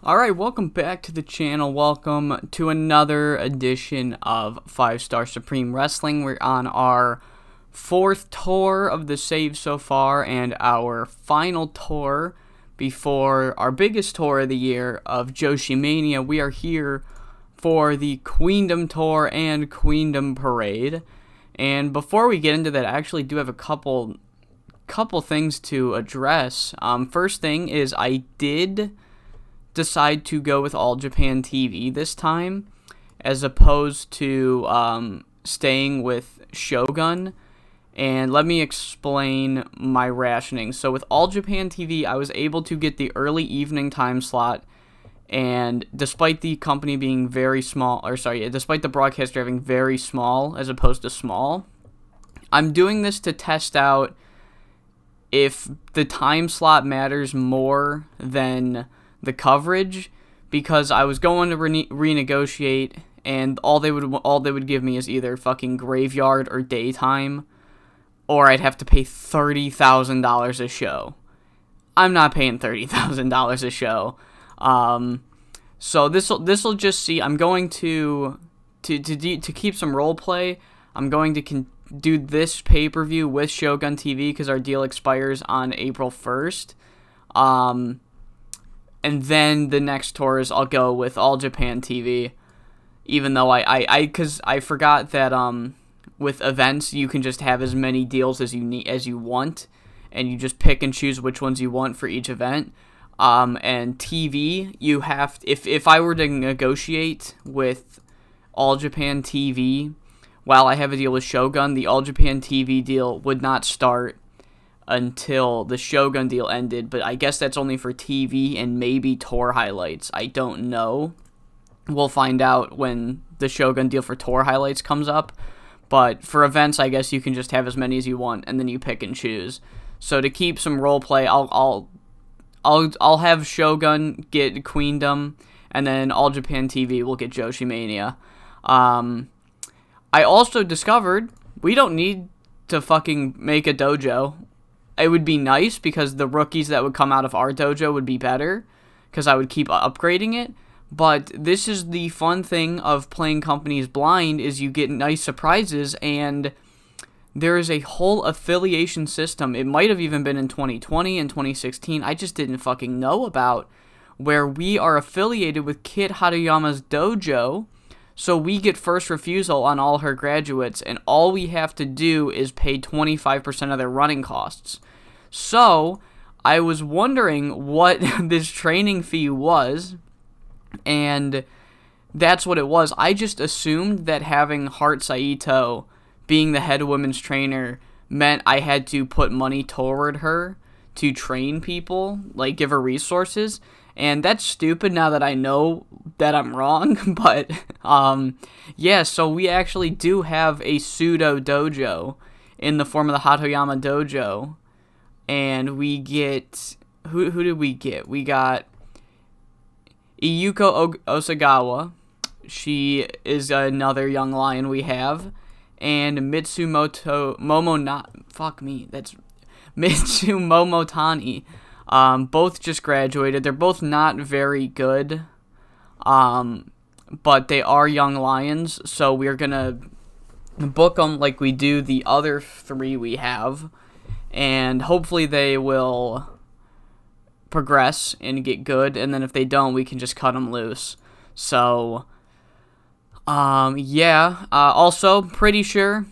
Alright, welcome back to the channel. Welcome to another edition of 5-Star Supreme Wrestling. We're on our fourth tour of the save so far and our final tour before our biggest tour of the year of Joshi Mania. We are here for the Queendom Tour and Queendom Parade. And before we get into that, I actually do have a couple things to address. First thing is I did decide to go with All Japan TV this time, as opposed to staying with Shogun. And let me explain my rationing. So with All Japan TV, I was able to get the early evening time slot, and despite the company being despite the broadcaster having very small as opposed to small, I'm doing this to test out if the time slot matters more than the coverage, because I was going to renegotiate, and all they would give me is either fucking graveyard or daytime, or I'd have to pay $30,000 a show. I'm not paying $30,000 a show. So this'll just see. I'm going to keep some role play. I'm going to do this pay-per-view with Shogun TV because our deal expires on April 1st. And then the next tours I'll go with All Japan TV, even though because I forgot that with events you can just have as many deals as you want, and you just pick and choose which ones you want for each event. And TV, you have if I were to negotiate with All Japan TV while I have a deal with Shogun, the All Japan TV deal would not start until the Shogun deal ended, but I guess that's only for TV and maybe tour highlights. I don't know. We'll find out when the Shogun deal for tour highlights comes up. But for events, I guess you can just have as many as you want, and then you pick and choose. So to keep some role play, I'll have Shogun get Queendom, and then All Japan TV will get Joshi Mania. I also discovered we don't need to fucking make a dojo. It would be nice because the rookies that would come out of our dojo would be better, because I would keep upgrading it. But this is the fun thing of playing companies blind, is you get nice surprises, and there is a whole affiliation system. It might have even been in 2020 and 2016. I just didn't fucking know about, where we are affiliated with Kit Haruyama's dojo, so we get first refusal on all her graduates, and all we have to do is pay 25% of their running costs. So I was wondering what this training fee was, and that's what it was. I just assumed that having Heart Saito being the head women's trainer meant I had to put money toward her to train people, like give her resources. And that's stupid now that I know that I'm wrong, but, yeah, so we actually do have a pseudo dojo in the form of the Hatoyama dojo, and we get, who did we get? We got Iyuko Osagawa, she is another young lion we have, and Mitsu Momotani. Both just graduated. They're both not very good, but they are young lions, so we're gonna book them like we do the other three we have, and hopefully they will progress and get good, and then if they don't, we can just cut them loose. So, yeah, also, pretty sure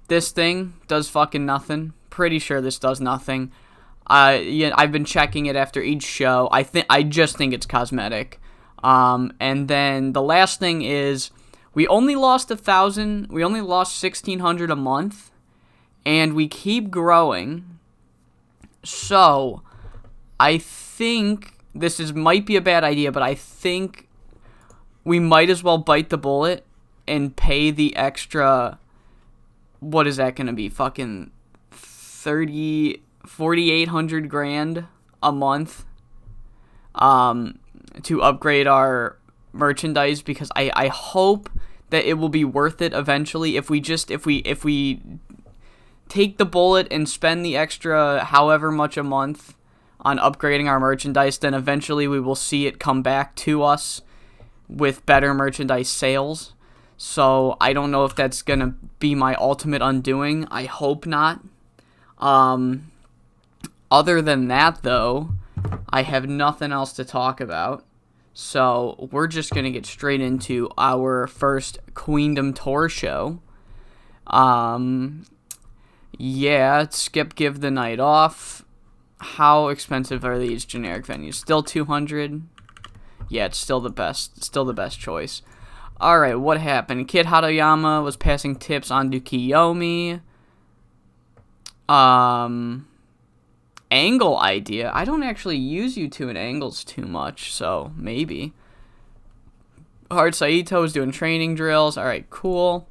this thing does fucking nothing. Pretty sure this does nothing. Yeah, I've been checking it after each show. I just think it's cosmetic. And then the last thing is, we only lost 1,000. We only lost 1,600 a month, and we keep growing. So I think might be a bad idea, but I think we might as well bite the bullet and pay the extra. What is that going to be? Fucking 4,800 grand a month to upgrade our merchandise, because I hope that it will be worth it eventually if we take the bullet and spend the extra however much a month on upgrading our merchandise, then eventually we will see it come back to us with better merchandise sales. So I don't know if that's going to be my ultimate undoing. I hope not. Other than that, though, I have nothing else to talk about. So we're just going to get straight into our first Queendom Tour show. Yeah, skip give the night off. How expensive are these generic venues? Still 200? Yeah, it's still the best choice. Alright, what happened? Kid Hatoyama was passing tips on to Kiyomi. Angle idea. I don't actually use U2 in angles too much, so maybe. Hard Saito is doing training drills. Alright, cool.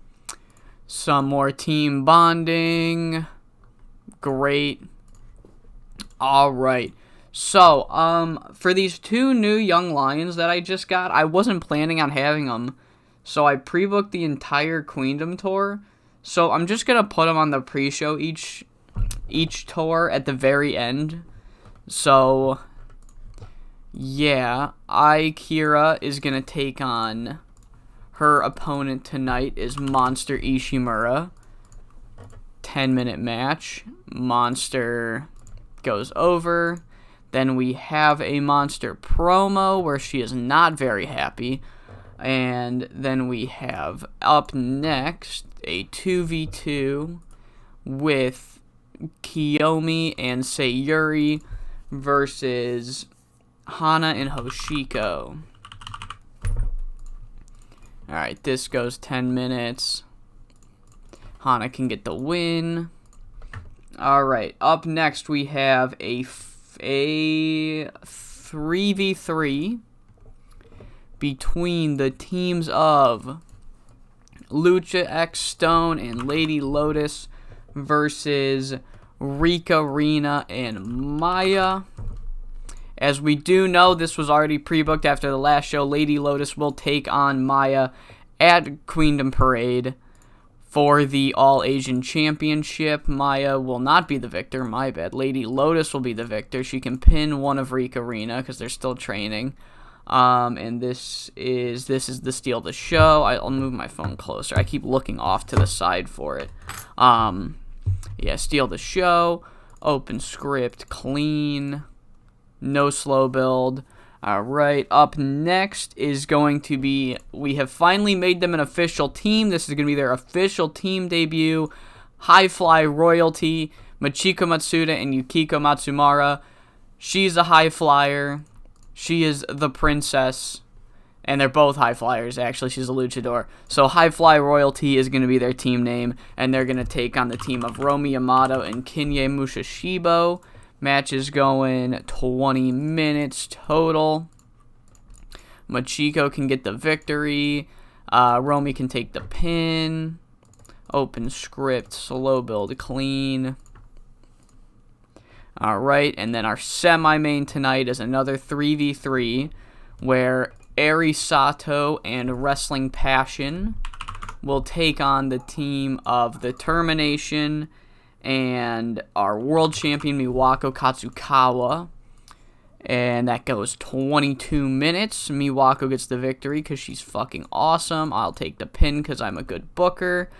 Some more team bonding. Great. Alright. So, for these 2 new young lions that I just got, I wasn't planning on having them. So I pre-booked the entire Queendom tour. So I'm just going to put them on the pre-show each tour at the very end. So, yeah. Kira is going to take on... Her opponent tonight is Monster Ishimura. 10-minute match. Monster goes over. Then we have a Monster promo where she is not very happy. And then we have up next a 2v2 with Kiyomi and Sayuri versus Hana and Hoshiko. Alright, this goes 10 minutes. Hana can get the win. Alright, up next we have a 3v3 between the teams of Lucha X Stone and Lady Lotus versus Rika Rina and Maya. As we do know, this was already pre-booked after the last show. Lady Lotus will take on Maya at Queendom Parade for the All-Asian Championship. Maya will not be the victor, my bad. Lady Lotus will be the victor. She can pin one of Rika Rina because they're still training. And this is the steal of the show. I'll move my phone closer. I keep looking off to the side for it. Yeah, steal the show. Open script, clean. No slow build. Alright, up next is going to be... We have finally made them an official team. This is going to be their official team debut. High Fly Royalty, Machiko Matsuda and Yukiko Matsumara. She's a high flyer. She is the princess. And they're both high flyers, actually. She's a luchador. So High Fly Royalty is going to be their team name. And they're going to take on the team of Romi Yamato and Kinye Musashibo. Match is going 20 minutes total. Machiko can get the victory. Romy can take the pin. Open script, slow build, clean. Alright, and then our semi-main tonight is another 3v3 where Eri Sato and Wrestling Passion will take on the team of The Termination and our world champion Miwako Katsukawa. And that goes 22 minutes. Miwako gets the victory because she's fucking awesome. I'll take the pin because I'm a good booker.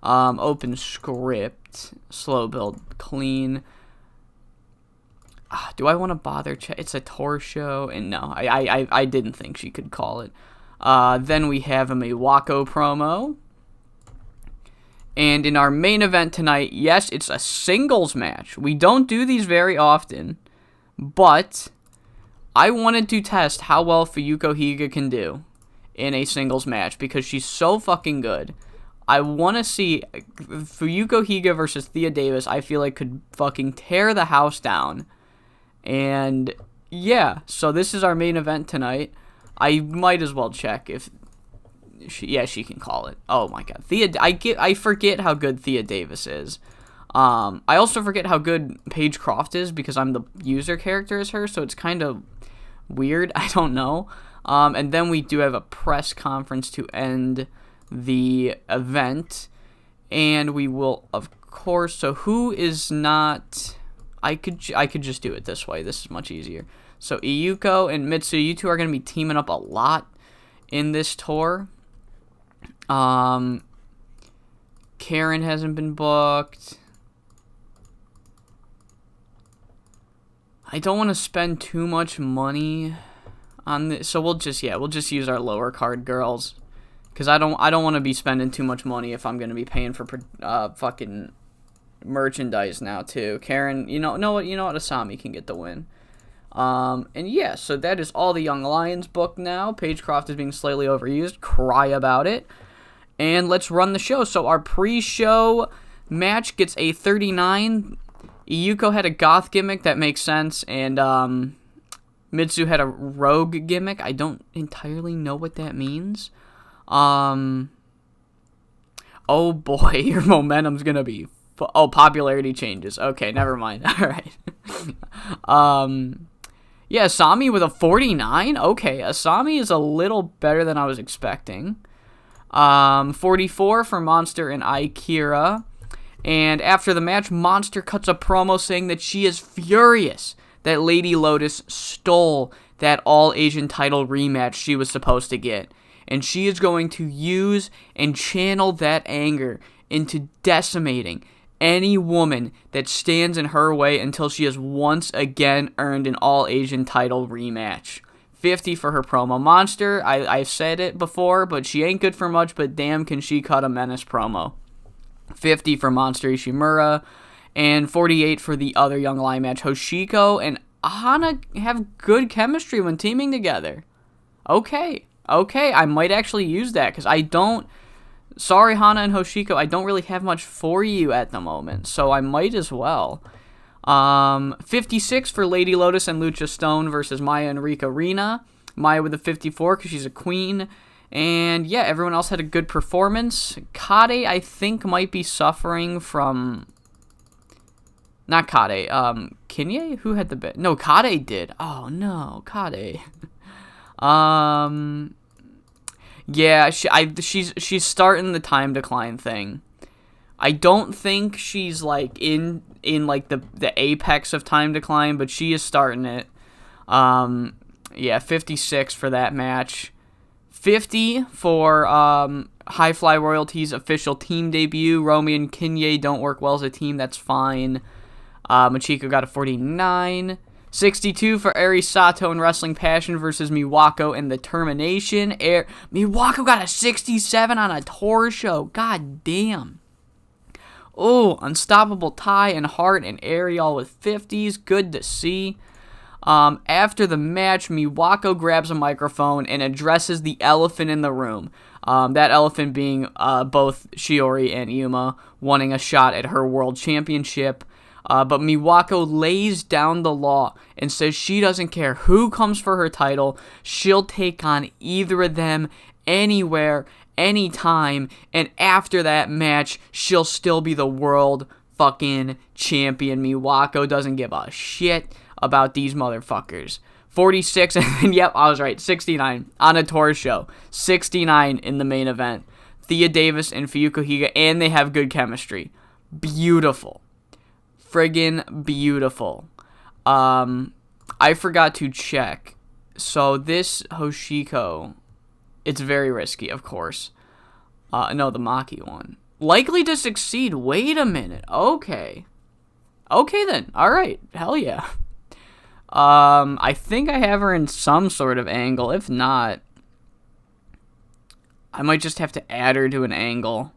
Open script. Slow build. Clean. Do I want to bother? It's a tour show. And no, I didn't think she could call it. Then we have a Miwako promo. And in our main event tonight, yes, it's a singles match. We don't do these very often, but I wanted to test how well Fuyuko Higa can do in a singles match because she's so fucking good. I want to see Fuyuko Higa versus Thea Davis. I feel like could fucking tear the house down. And yeah, so this is our main event tonight. I might as well check if... she can call it. Oh my god. I forget how good Thea Davis is. I also forget how good Paige Croft is because I'm the user character as her, so it's kind of weird. I don't know. And then we do have a press conference to end the event. And we will, of course, so who is not... I could just do it this way. This is much easier. So Iyuko and Mitsu, you two are going to be teaming up a lot in this tour. Karen hasn't been booked. I don't want to spend too much money on this, so we'll just use our lower card girls, because I don't want to be spending too much money if I'm going to be paying for fucking merchandise now too. Karen, you know what, Asami can get the win. And yeah, so that is all the Young Lions booked now. Pagecroft is being slightly overused. Cry about it. And let's run the show. So our pre-show match gets a 39. Iyuko had a goth gimmick, that makes sense, and Mitsu had a rogue gimmick. I don't entirely know what that means. Oh boy, your momentum's gonna be... popularity changes. Okay, never mind. Alright. Yeah, Asami with a 49? Okay, Asami is a little better than I was expecting. 44 for Monster and Akira. And after the match, Monster cuts a promo saying that she is furious that Lady Lotus stole that All-Asian title rematch she was supposed to get. And she is going to use and channel that anger into decimating any woman that stands in her way until she has once again earned an All-Asian title rematch. 50 for her promo. Monster, I've said it before, but she ain't good for much, but damn can she cut a menace promo. 50 for Monster Ishimura, and 48 for the other Young Lion match. Hoshiko and Hana have good chemistry when teaming together. Okay, I might actually use that, because I don't... Sorry, Hana and Hoshiko, I don't really have much for you at the moment, so I might as well. 56 for Lady Lotus and Lucha Stone versus Maya and Rika Rina. Maya with a 54 because she's a queen. And yeah, everyone else had a good performance. Kade, I think, might be suffering from... Not Kade, Kinye? Who had the bit? No, Kade did. Oh no, Kade. Yeah, she's starting the time decline thing. I don't think she's like in like the apex of time decline, but she is starting it. Yeah, 56 for that match. 50 for High Fly Royalties official team debut. Romy and Kinye don't work well as a team. That's fine. Machiko got a 49. 62 for Eri Sato and Wrestling Passion versus Miwako and the Termination. Miwako got a 67 on a tour show. God damn. Oh, Unstoppable Ty and Hart and Eri all with 50s. Good to see. After the match, Miwako grabs a microphone and addresses the elephant in the room. That elephant being both Shiori and Yuma wanting a shot at her world championship. But Miwako lays down the law and says she doesn't care who comes for her title. She'll take on either of them anywhere, anytime. And after that match, she'll still be the world fucking champion. Miwako doesn't give a shit about these motherfuckers. 46, and then, yep, I was right, 69 on a tour show. 69 in the main event. Thea Davis and Fuyuko Higa, and they have good chemistry. Beautiful. Friggin' beautiful. I forgot to check. So this Hoshiko, it's very risky, of course. No, the Maki one. Likely to succeed. Wait a minute. Okay. Okay then. Alright. Hell yeah. I think I have her in some sort of angle. If not, I might just have to add her to an angle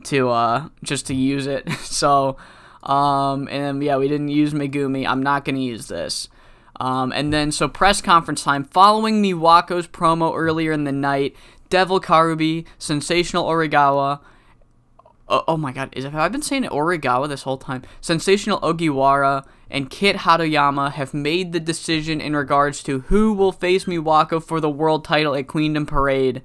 to just to use it. So and yeah, we didn't use Megumi. I'm not gonna use this. And then so press conference time following Miwako's promo earlier in the night. Devil Karubi, Sensational Origawa. Oh my god, have I been saying Origawa this whole time? Sensational Ogiwara and Kit Hadoyama have made the decision in regards to who will face Miwako for the world title at Queendom Parade.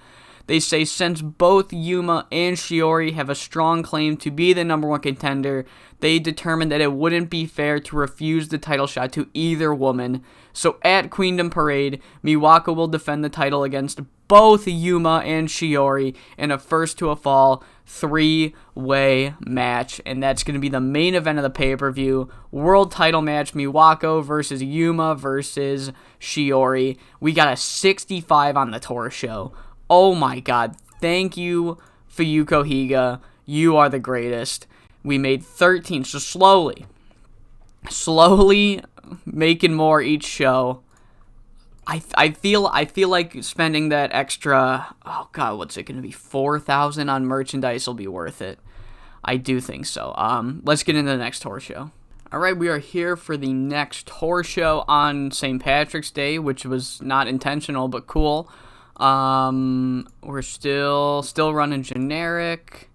They say since both Yuma and Shiori have a strong claim to be the number one contender, they determined that it wouldn't be fair to refuse the title shot to either woman. So at Queendom Parade, Miwako will defend the title against both Yuma and Shiori in a first-to-a-fall 3-way match. And that's going to be the main event of the pay-per-view. World title match, Miwako versus Yuma versus Shiori. We got a 65 on the tour show. Oh my god, thank you, Fuyuko Higa. You are the greatest. We made 13, so slowly making more each show. I feel like spending that extra, oh god, what's it going to be, 4,000 on merchandise will be worth it. I do think so. Let's get into the next tour show. Alright, we are here for the next tour show on St. Patrick's Day, which was not intentional, but cool. We're still running generic.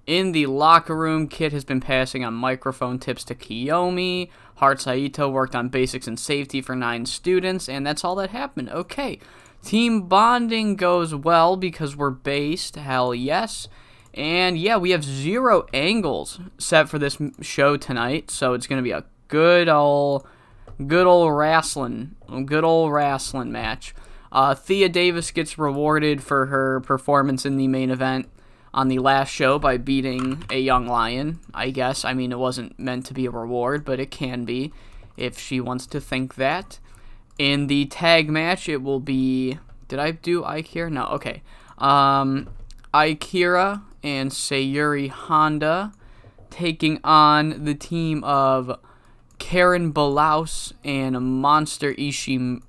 In the locker room, Kit has been passing on microphone tips to Kiyomi. Heart Saito worked on basics and safety for 9 students, and that's all that happened. Okay, team bonding goes well because we're based, hell yes. And yeah, we have 0 angles set for this show tonight, so it's going to be a good old wrestling match. Thea Davis gets rewarded for her performance in the main event on the last show by beating a young lion, I guess. I mean, it wasn't meant to be a reward, but it can be if she wants to think that. In the tag match, it will be... Did I do Aikira? No, okay. Aikira and Sayuri Honda taking on the team of Karen Balaus and Monster Ishimura.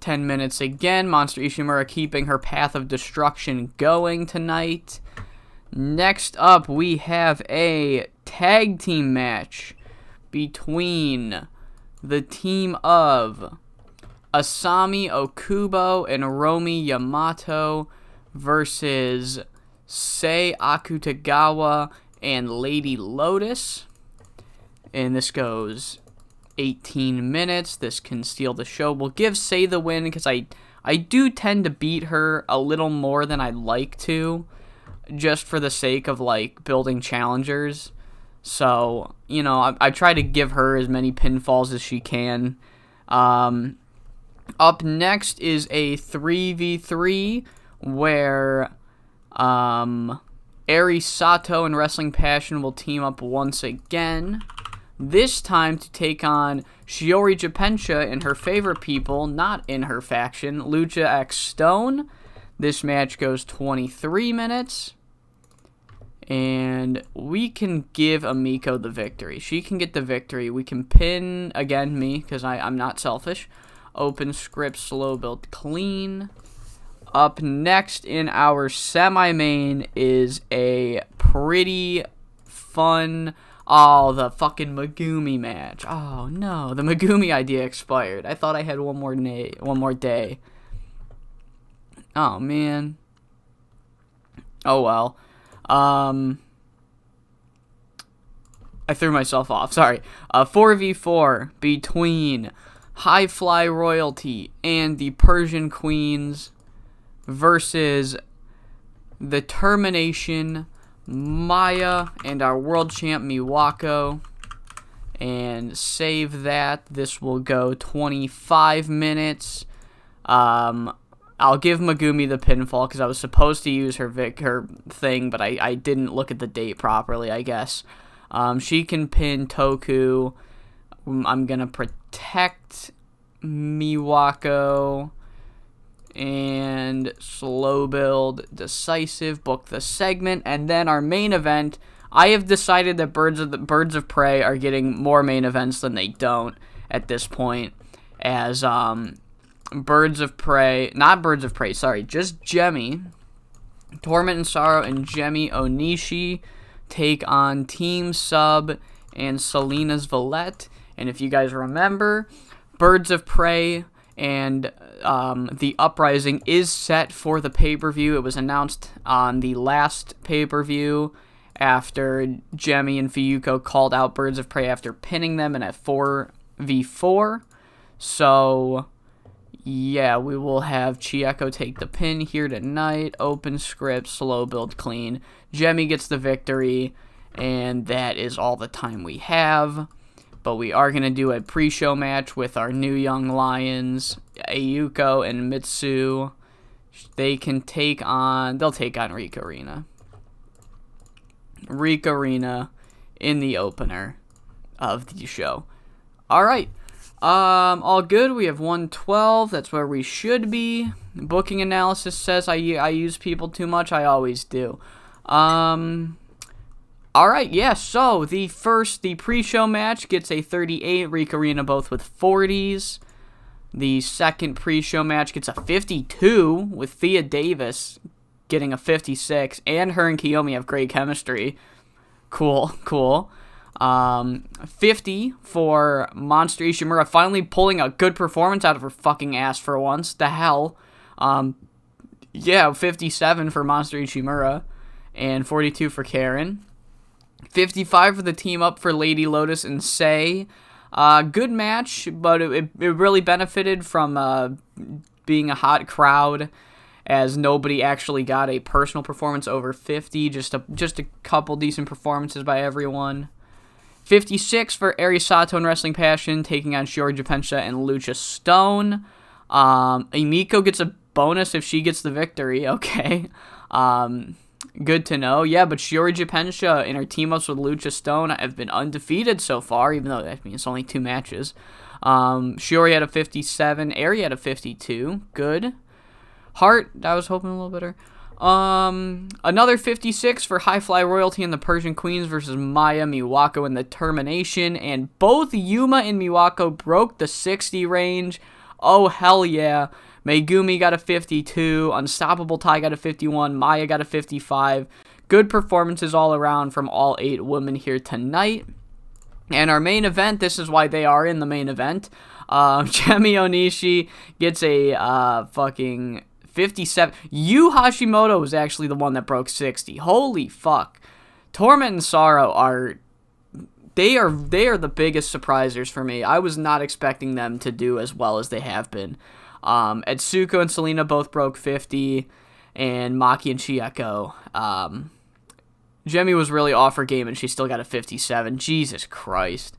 10 minutes again. Monster Ishimura keeping her path of destruction going tonight. Next up, we have a tag team match between the team of Asami Okubo and Romi Yamato versus Sei Akutagawa and Lady Lotus. And this goes 18 minutes. This can steal the show. We'll give Sei the win because I do tend to beat her a little more than I'd like to, just for the sake of like building challengers. So, you know, I try to give her as many pinfalls as she can. Up next is a 3v3 where Eri Sato and Wrestling Passion will team up once again. This time to take on Shiori Jippensha and her favorite people, not in her faction, Lucha X Stone. This match goes 23 minutes. And we can give Amiko the victory. She can get the victory. We can pin, again, me, because I'm not selfish. Open script, slow build, clean. Up next in our semi-main is a pretty fun... Oh, the fucking Megumi match. Oh, no. The Megumi idea expired. I thought I had one more day. Oh, man. Oh, well. I threw myself off. Sorry. 4v4 between High Fly Royalty and the Persian Queens versus the Termination, Maya, and our world champ Miwako. And save that. This will go 25 minutes. I'll give Megumi the pinfall because I was supposed to use her thing, but I didn't look at the date properly, I guess. She can pin Toku. I'm going to protect Miwako. And slow build, decisive, book the segment, and then our main event. I have decided that Birds of Prey are getting more main events than they don't at this point, as just Jemmy, Torment and Sorrow and Jemmy Onishi take on Team Sub and Selena's Valette. And if you guys remember, Birds of Prey and the Uprising is set for the pay-per-view. It was announced on the last pay-per-view after Jemmy and Fuyuko called out Birds of Prey after pinning them in a 4v4. So, yeah, we will have Chieko take the pin here tonight. Open script, slow build, clean. Jemmy gets the victory, and that is all the time we have. But we are going to do a pre-show match with our new young lions, Ayuko and Mitsu. They'll take on Rika Rina. Rika Rina in the opener of the show. Alright. All good. We have 112. That's where we should be. Booking analysis says I use people too much. I always do. Alright, yeah, so the pre-show match gets a 38, Rika Rina both with 40s. The second pre-show match gets a 52, with Thea Davis getting a 56, and her and Kiyomi have great chemistry. Cool. 50 for Monster Ishimura, finally pulling a good performance out of her fucking ass for once. The hell. 57 for Monster Ishimura, and 42 for Karen. 55 for the team up for Lady Lotus and Sei. Good match, but it really benefited from being a hot crowd, as nobody actually got a personal performance over 50. Just a couple decent performances by everyone. 56 for Eri Sato and Wrestling Passion, taking on Shiori, Jippensha, and Lucha Stone. Emiko gets a bonus if she gets the victory. Okay. Good to know. Yeah, but Shiori, Jippensha in her team-ups with Lucha Stone have been undefeated so far, even though, it's only 2 matches. Shiori had a 57. Eri had a 52. Good. Heart, I was hoping a little better. Another 56 for High Fly Royalty and the Persian Queens versus Maya, Miwako, and the Termination. And both Yuma and Miwako broke the 60 range. Oh, hell yeah. Megumi got a 52. Unstoppable Tai got a 51. Maya got a 55. Good performances all around from all 8 women here tonight. And our main event, this is why they are in the main event. Chemi Onishi gets a fucking 57. Yu Hashimoto was actually the one that broke 60. Holy fuck. Torment and Sorrow are the biggest surprisers for me. I was not expecting them to do as well as they have been. Etsuko and Selena both broke 50, and Maki and Chieko. Jemmy was really off her game, and she still got a 57. Jesus Christ.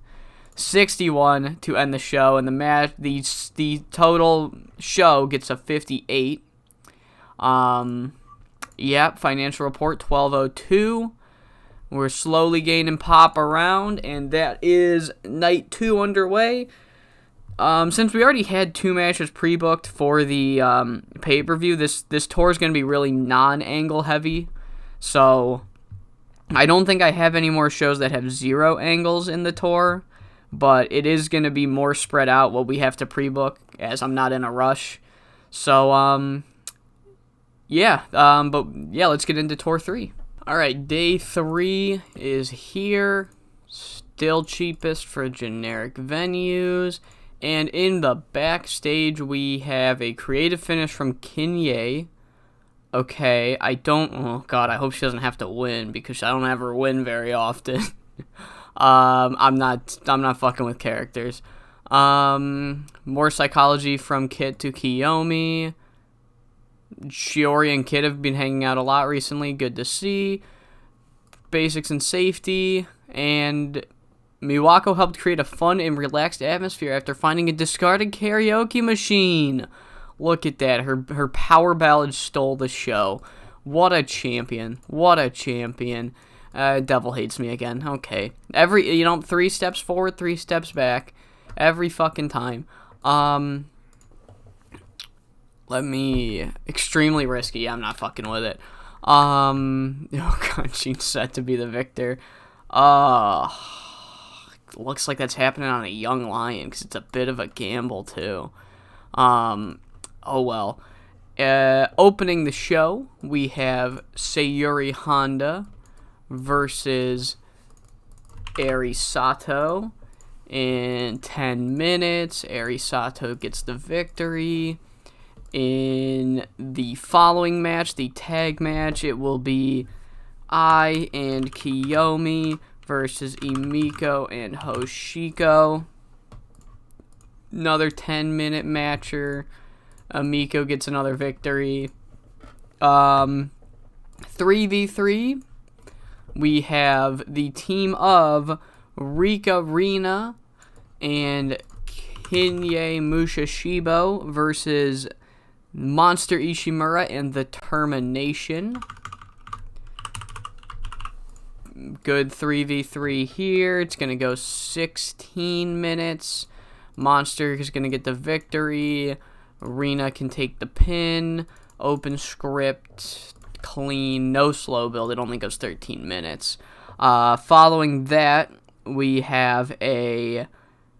61 to end the show, and the match, the total show gets a 58. Yep, financial report 1202. We're slowly gaining pop around, and that is night 2 underway. Since we already had 2 matches pre-booked for the pay-per-view, this tour is going to be really non-angle heavy. So I don't think I have any more shows that have 0 angles in the tour, but it is going to be more spread out what we have to pre-book, as I'm not in a rush. So, let's get into Tour 3. Alright, Day 3 is here. Still cheapest for generic venues. And in the backstage, we have a creative finish from Kinye. Okay, oh god, I hope she doesn't have to win, because I don't have her win very often. I'm not fucking with characters. More psychology from Kit to Kiyomi. Shiori and Kit have been hanging out a lot recently. Good to see. Basics and safety. And Miwako helped create a fun and relaxed atmosphere after finding a discarded karaoke machine. Look at that. Her power ballad stole the show. What a champion. Devil hates me again. Okay. 3 steps forward, 3 steps back. Every fucking time. Extremely risky. I'm not fucking with it. Oh god, she's set to be the victor. Looks like that's happening on a young lion, because it's a bit of a gamble, too. Oh well. Opening the show, we have Sayuri Honda versus Eri Sato. In 10 minutes, Eri Sato gets the victory. In the following match, the tag match, it will be Ai and Kiyomi versus Emiko and Hoshiko. Another 10-minute matcher. Miko gets another victory. 3v3, we have the team of Rika Rina and Kinye Mushashibo versus Monster Ishimura and the Termination. Good 3v3 here. It's going to go 16 minutes. Monster is going to get the victory. Rina can take the pin. Open script, clean, no slow build. It only goes 13 minutes. Following that, we have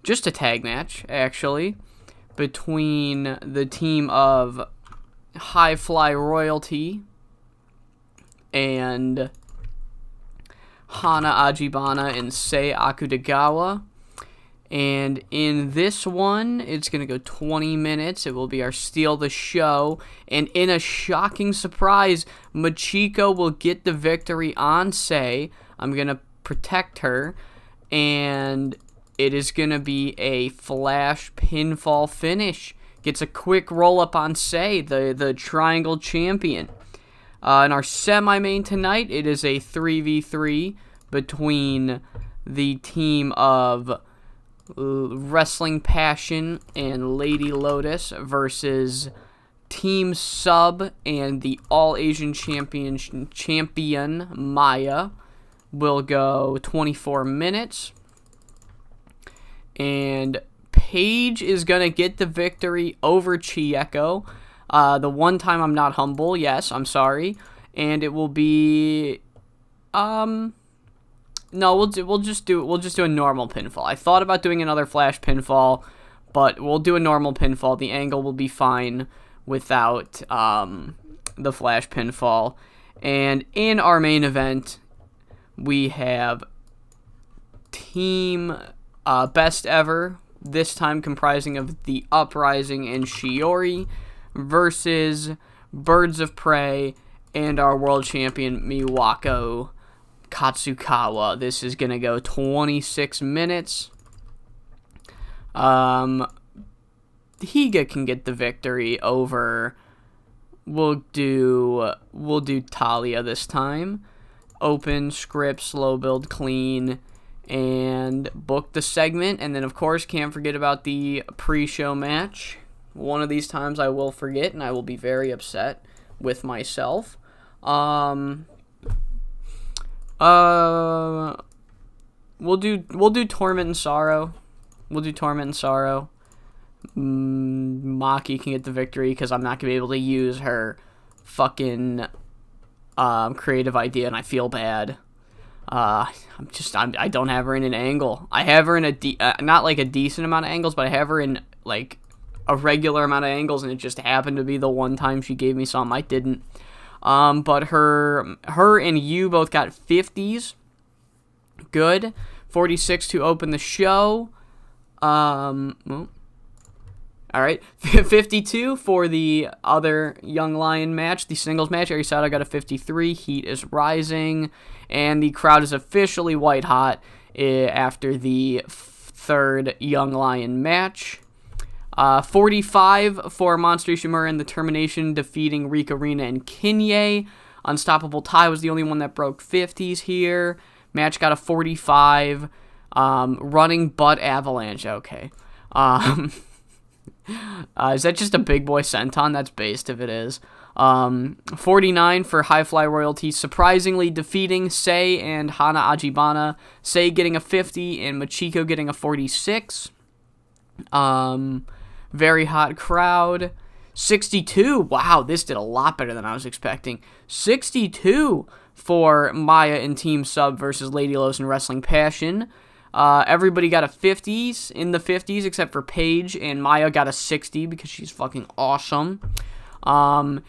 just a tag match, actually, between the team of High Fly Royalty and Hana Ajibana and Sei Akutagawa. And in this one, it's going to go 20 minutes. It will be our Steal the Show. And in a shocking surprise, Machiko will get the victory on Sei. I'm going to protect her. And it is going to be a flash pinfall finish. Gets a quick roll-up on Sei, the Triangle Champion. In our semi-main tonight, it is a 3v3 between the team of Wrestling Passion and Lady Lotus versus Team Sub and the All Asian champion Maya. Will go 24 minutes. And Paige is going to get the victory over Chieko. The one time I'm not humble, yes, I'm sorry. And it will be no, we'll just do a normal pinfall. I thought about doing another flash pinfall, but we'll do a normal pinfall. The angle will be fine without the flash pinfall. And in our main event, we have Team Best Ever, this time comprising of the Uprising and Shiori, versus Birds of Prey and our world champion Miwako Katsukawa. This is going to go 26 minutes. Higa can get the victory over. We'll do Talia this time. Open, script, slow build, clean, and book the segment. And then, of course, can't forget about the pre-show match. One of these times I will forget, and I will be very upset with myself. We'll do Torment and Sorrow. Maki can get the victory because I'm not gonna be able to use her fucking creative idea, and I feel bad. I don't have her in an angle. I have her in not like a decent amount of angles, but I have her in like a regular amount of angles, and it just happened to be the one time she gave me something I didn't. But her and you both got 50s. Good. 46 to open the show. All right. 52 for the other Young Lion match, the singles match. Arisado got a 53. Heat is rising. And the crowd is officially white hot after the third Young Lion match. 45 for Monster Ishimura and the Termination, defeating Rika Rina and Kinye. Unstoppable Tai was the only one that broke 50s here. Match got a 45. Running Butt Avalanche. Okay. Is that just a big boy senton? That's based if it is. 49 for High Fly Royalty, surprisingly defeating Sei and Hana Ajibana. Sei getting a 50 and Machiko getting a 46. Very hot crowd. 62. Wow, this did a lot better than I was expecting. 62 for Maya and Team Sub versus Lady Lotus and Wrestling Passion. Everybody got a 50s, in the 50s, except for Paige, and Maya got a 60 because she's fucking awesome. And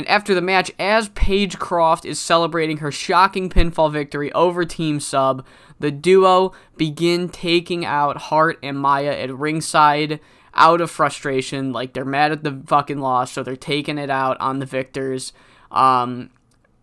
after the match, as Paige Croft is celebrating her shocking pinfall victory over Team Sub, the duo begin taking out Hart and Maya at ringside out of frustration. Like, they're mad at the fucking loss, so they're taking it out on the victors. When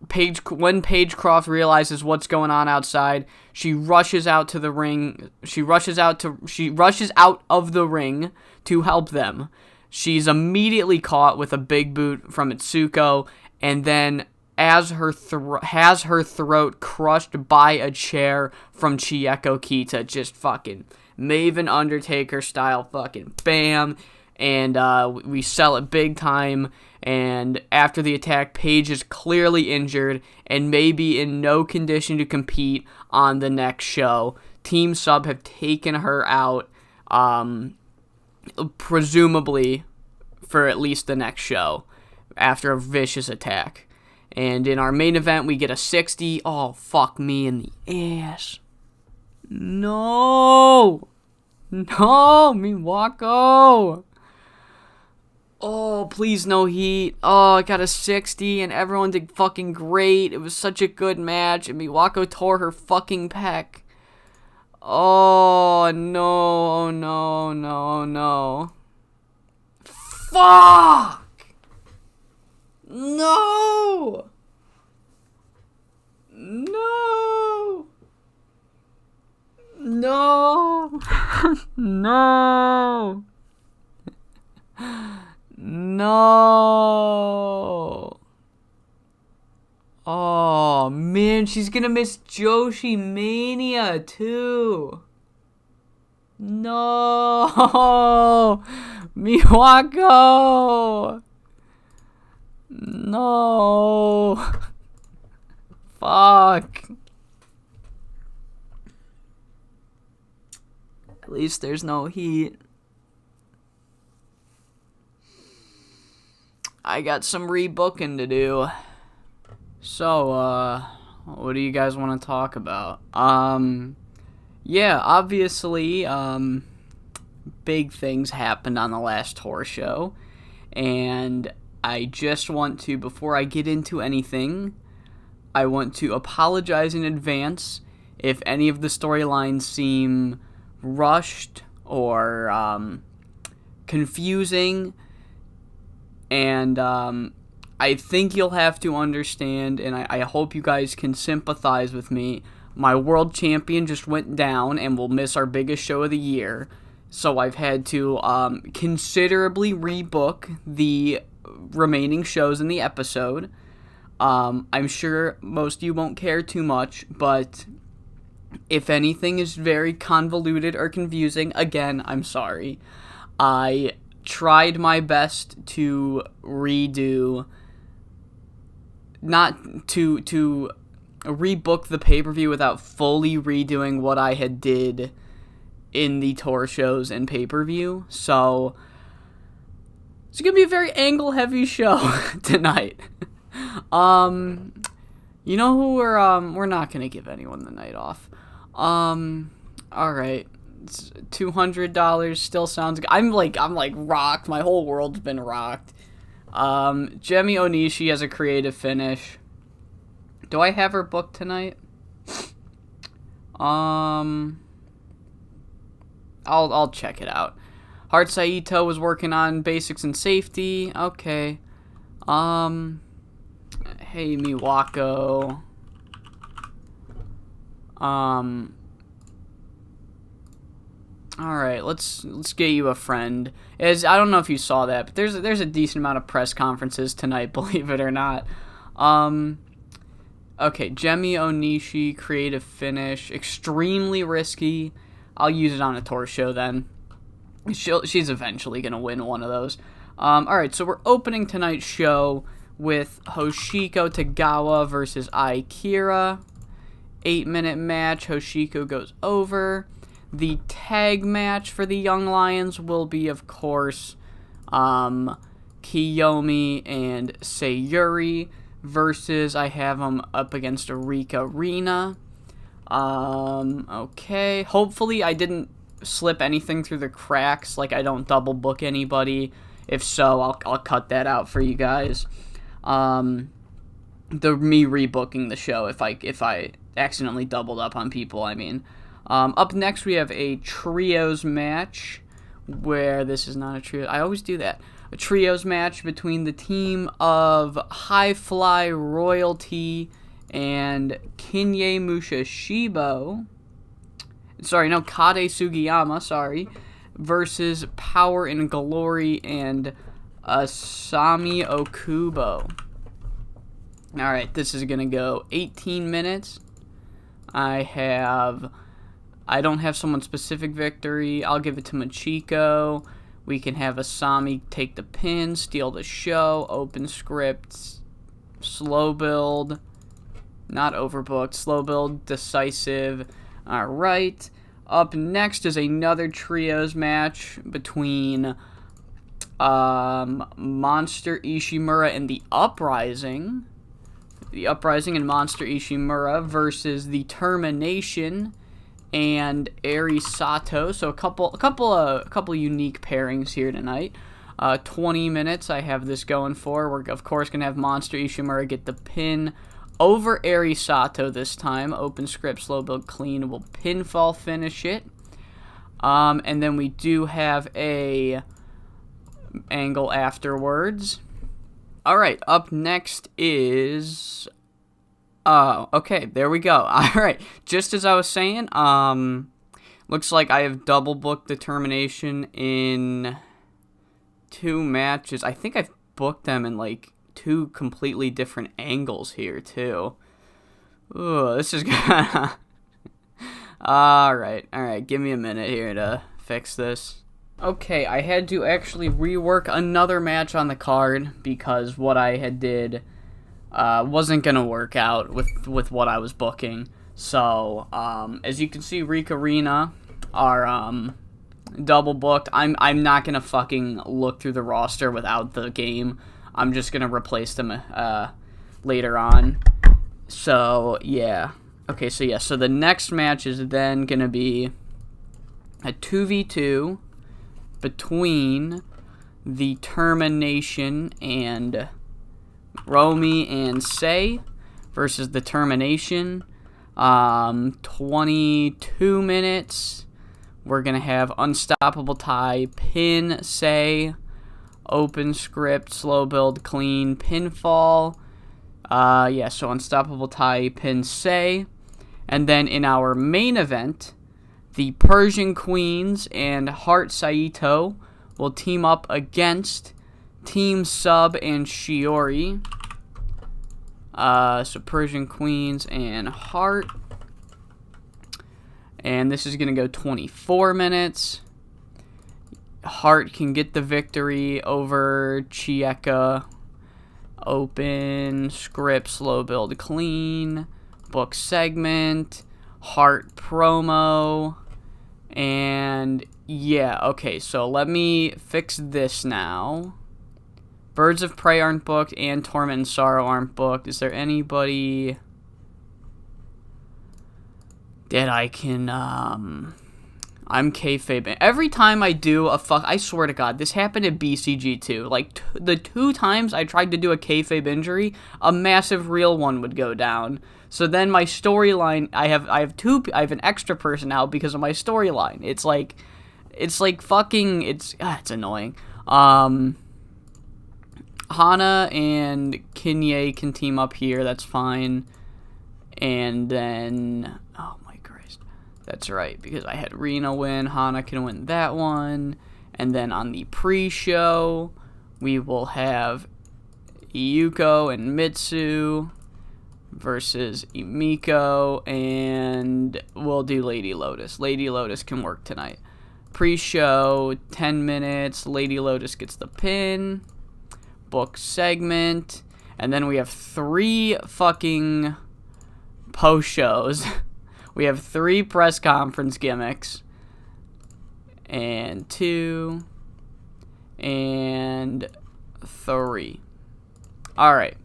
Paige Croft realizes what's going on outside, she rushes out to the ring. She rushes out of the ring to help them. She's immediately caught with a big boot from Itsuko, and then has her throat crushed by a chair from Chieko Kita. Just fucking Maven Undertaker style, fucking bam. And we sell it big time. And after the attack, Paige is clearly injured and may be in no condition to compete on the next show. Team Sub have taken her out, presumably for at least the next show, after a vicious attack. And in our main event, we get a 60. Oh, fuck me in the ass. No! No, Miwako! Oh, please no heat. Oh, I got a 60 and everyone did fucking great. It was such a good match and Miwako tore her fucking pec. Oh, no, no, no, no. Fuck! No! No! No! No! No! Oh, man, she's gonna miss Joshi Mania, too. No! Miwako! No! Fuck. At least there's no heat. I got some rebooking to do. So, what do you guys want to talk about? Yeah, obviously, big things happened on the last tour show. And I just want to, before I get into anything, I want to apologize in advance if any of the storylines seem rushed or confusing. And I think you'll have to understand, and I hope you guys can sympathize with me. My world champion just went down and will miss our biggest show of the year. So I've had to considerably rebook the remaining shows in the episode. I'm sure most of you won't care too much, but if anything is very convoluted or confusing, again, I'm sorry. I tried my best to redo, not to rebook the pay-per-view without fully redoing what I had did in the tour shows and pay-per-view. So it's gonna be a very angle-heavy show tonight. You know who we're not gonna give anyone the night off. Alright. $200 still sounds good. I'm like rocked. My whole world's been rocked. Jemi Onishi has a creative finish. Do I have her booked tonight? I'll check it out. Heart Saito was working on basics and safety. Okay. Hey Miwako. Alright, let's get you a friend. I don't know if you saw that, but there's a decent amount of press conferences tonight, believe it or not. Okay, Jemi Onishi, creative finish, extremely risky. I'll use it on a tour show then. She's eventually gonna win one of those. Alright, so we're opening tonight's show with Hoshiko Tagawa versus Akira. 8-minute match. Hoshiko goes over. The tag match for the Young Lions will be, of course, Kiyomi and Sayuri versus, I have them up against Rika Rina. Okay. Hopefully I didn't slip anything through the cracks, like I don't double book anybody. If so, I'll cut that out for you guys. Me rebooking the show if I accidentally doubled up on people, I mean. Up next, we have a trios match, where this is not a trio. I always do that. A trios match between the team of High Fly Royalty and Kinye Musashibo. Sorry, no, Kade Sugiyama, sorry. versus Power and Glory and Asami Okubo. Alright, this is going to go 18 minutes. I don't have someone specific victory. I'll give it to Machiko. We can have Asami take the pin, steal the show, open scripts, slow build, not overbooked, slow build, decisive. Alright. Up next is another trios match between Monster Ishimura and the Uprising. The Uprising and Monster Ishimura versus the Termination and Eri Sato. So a couple unique pairings here tonight. 20 minutes I have this going for. We're of course gonna have Monster Ishimura get the pin over Eri Sato this time. Open script, slow build, clean. Will pinfall finish it. And then we do have a angle afterwards. Alright, up next is... okay, there we go. Alright, just as I was saying, looks like I have double booked the Termination in 2 matches. I think I've booked them in, like, 2 completely different angles here, too. Ooh, this is gonna... Alright, give me a minute here to fix this. Okay, I had to actually rework another match on the card because what I had did wasn't gonna work out with what I was booking. So, as you can see, Rika Rina are double booked. I'm not gonna fucking look through the roster without the game. I'm just gonna replace them later on. So yeah. Okay, so the next match is then gonna be a 2v2 between the Termination and Romy and Sei versus the Termination. 22 minutes. We're going to have Unstoppable Tie, pin Sei, open script, slow build, clean, pinfall. So Unstoppable Tie, pin Sei. And then in our main event, the Persian Queens and Heart Saito will team up against Team Sub and Shiori. So Persian Queens and Heart. And this is going to go 24 minutes. Heart can get the victory over Chieka. Open script, slow build, clean. Book segment. Heart promo. And yeah, okay, so let me fix this now. Birds of Prey aren't booked and Torment and Sorrow aren't booked. Is there anybody that I can I'm kayfabe. Every time I do I swear to God, this happened at BCG too. Like the 2 times I tried to do a kayfabe injury, a massive real one would go down. So then my storyline, I have an extra person out because of my storyline. It's like fucking, it's annoying. Hana and Kinye can team up here, that's fine. And then, oh my Christ, that's right, because I had Rina win, Hana can win that one. And then on the pre-show, we will have Yuko and Mitsu versus Emiko, and we'll do Lady Lotus. Lady Lotus can work tonight. Pre-show, 10 minutes, Lady Lotus gets the pin, book segment, and then we have 3 fucking post-shows. We have 3 press conference gimmicks, and 2, and 3. Alright.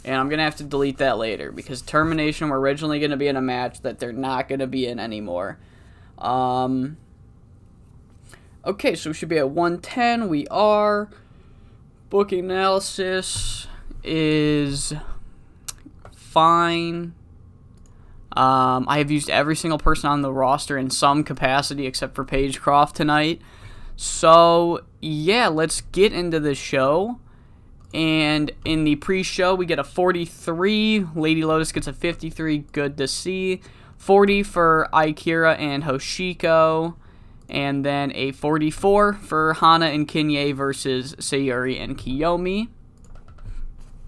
And I'm going to have to delete that later because Termination were originally going to be in a match that they're not going to be in anymore. Okay, so we should be at 110. We are. Booking analysis is fine. I have used every single person on the roster in some capacity except for Paige Croft tonight. So, yeah, let's get into the show. And in the pre-show, we get a 43. Lady Lotus gets a 53. Good to see. 40 for Aikira and Hoshiko. And then a 44 for Hana and Kinye versus Sayuri and Kiyomi.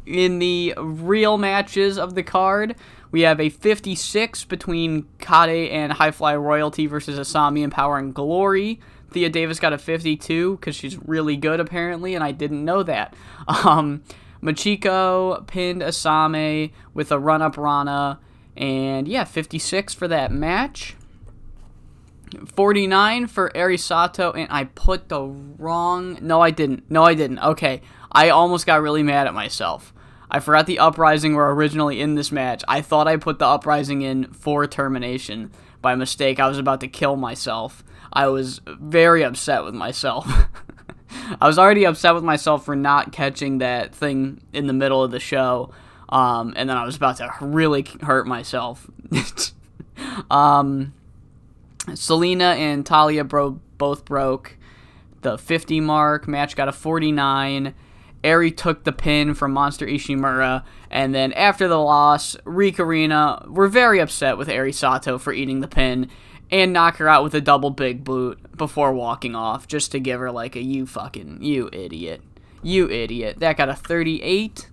In the real matches of the card, we have a 56 between Kade and High Fly Royalty versus Asami and Power and Glory. Thea Davis got a 52 because she's really good apparently, and I didn't know that. Machiko pinned Asame with a run-up Rana, and yeah, 56 for that match. 49 for Arisato, and I put the wrong... No, I didn't. Okay, I almost got really mad at myself. I forgot the Uprising were originally in this match. I thought I put the Uprising in for termination by mistake. I was about to kill myself. I was very upset with myself. I was already upset with myself for not catching that thing in the middle of the show, and then I was about to really hurt myself. Selena and Talia both broke the 50 mark. Match got a 49. Eri took the pin from Monster Ishimura, and then after the loss, Rikarina were very upset with Eri Sato for eating the pin and knock her out with a double big boot before walking off, just to give her like a you idiot. That got a 38.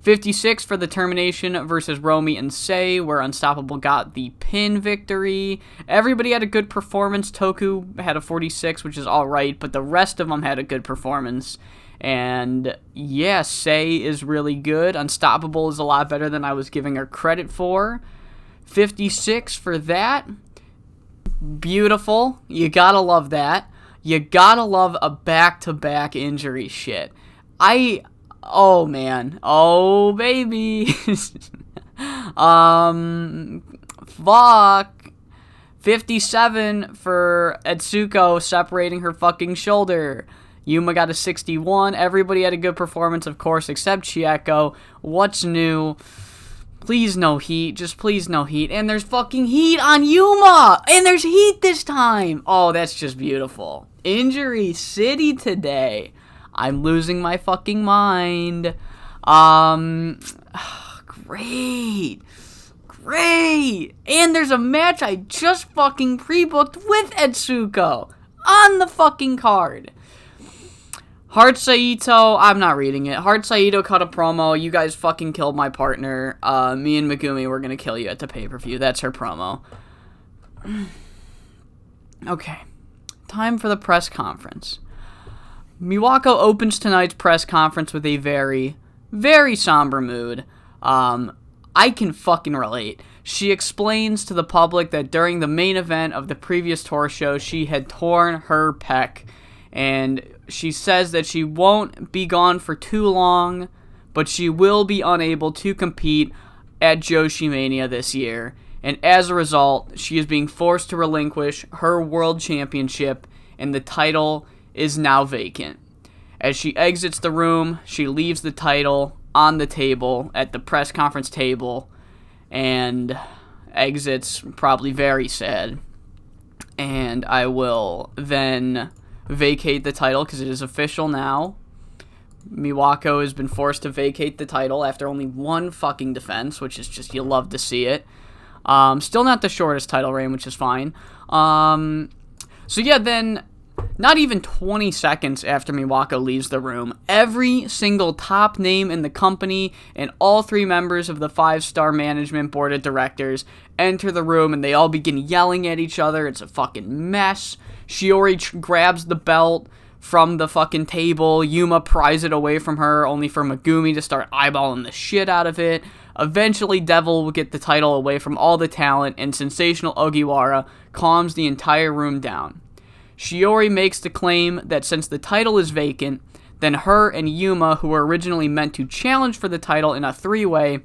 56 for the termination versus Romy and Sei, where Unstoppable got the pin victory. Everybody had a good performance. Toku had a 46, which is alright, but the rest of them had a good performance. And yeah, Sei is really good. Unstoppable is a lot better than I was giving her credit for. 56 for that. Beautiful. You gotta love that. You gotta love a back-to-back injury shit. Oh, man. Oh, baby. Fuck. 57 for Etsuko separating her fucking shoulder. Yuma got a 61. Everybody had a good performance, of course, except Chieko. What's new? Please no heat. Just please no heat. And there's fucking heat on Yuma! And there's heat this time! Oh, that's just beautiful. Injury City today. I'm losing my fucking mind. Great. And there's a match I just fucking pre-booked with Etsuko on the fucking card. Heart Saito, I'm not reading it. Heart Saito cut a promo. You guys fucking killed my partner. Me and Megumi were gonna kill you at the pay-per-view. That's her promo. Okay. Time for the press conference. Miwako opens tonight's press conference with a very, very somber mood. I can fucking relate. She explains to the public that during the main event of the previous tour show, she had torn her pec. And she says that she won't be gone for too long, but she will be unable to compete at Joshi Mania this year. And as a result, she is being forced to relinquish her world championship, and the title is now vacant. As she exits the room, she leaves the title on the table at the press conference table and exits probably very sad. And I will then vacate the title because it is official now. Miwako has been forced to vacate the title after only one fucking defense, which is just, you love to see it. Still not the shortest title reign, which is fine. So yeah, then not even 20 seconds after Miwako leaves the room, every single top name in the company and all three members of the 5-star management board of directors enter the room, and they all begin yelling at each other. It's a fucking mess. Shiori grabs the belt from the fucking table. Yuma pries it away from her, only for Megumi to start eyeballing the shit out of it. Eventually, Devil will get the title away from all the talent, and Sensational Ogiwara calms the entire room down. Shiori makes the claim that since the title is vacant, then her and Yuma, who were originally meant to challenge for the title in a 3-way,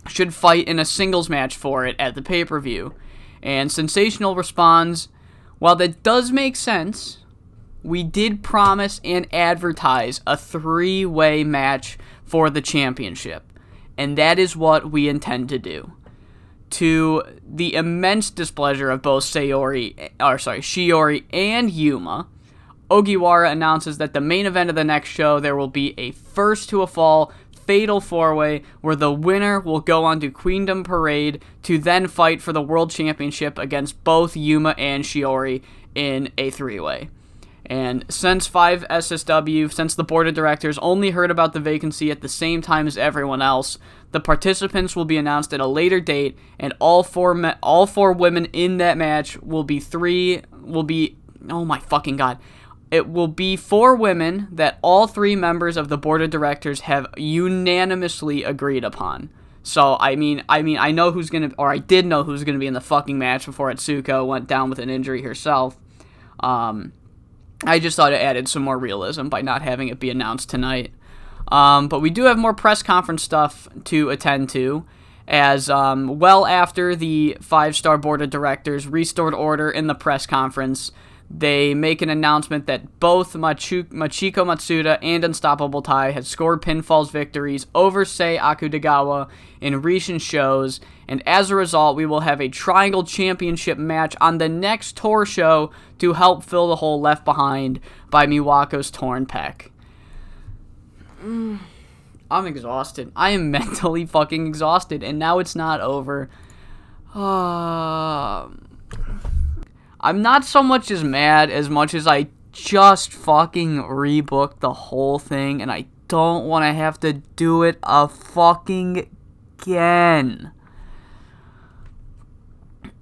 should fight in a singles match for it at the pay-per-view. And Sensational responds, "While that does make sense, we did promise and advertise a 3-way match for the championship, and that is what we intend to do." To the immense displeasure of both Shiori and Yuma, Ogiwara announces that the main event of the next show, there will be a first to a fall fatal 4-way where the winner will go on to Queendom Parade to then fight for the world championship against both Yuma and Shiori in a three-way. And since since the board of directors only heard about the vacancy at the same time as everyone else, the participants will be announced at a later date, and all four women in that match oh my fucking god. It will be 4 women that all 3 members of the board of directors have unanimously agreed upon. So, I know who's gonna, or I did know who's gonna be in the fucking match before Atsuko went down with an injury herself. I just thought it added some more realism by not having it be announced tonight. But we do have more press conference stuff to attend to, as well after the 5-star board of directors restored order in the press conference, they make an announcement that both Machiko Matsuda and Unstoppable Tai had scored pinfalls victories over Sei Akutagawa in recent shows, and as a result, we will have a Triangle Championship match on the next tour show to help fill the hole left behind by Miwako's torn pec. I'm exhausted. I am mentally fucking exhausted, and now it's not over. I'm not so much as mad as much as I just fucking rebooked the whole thing, and I don't want to have to do it fucking again.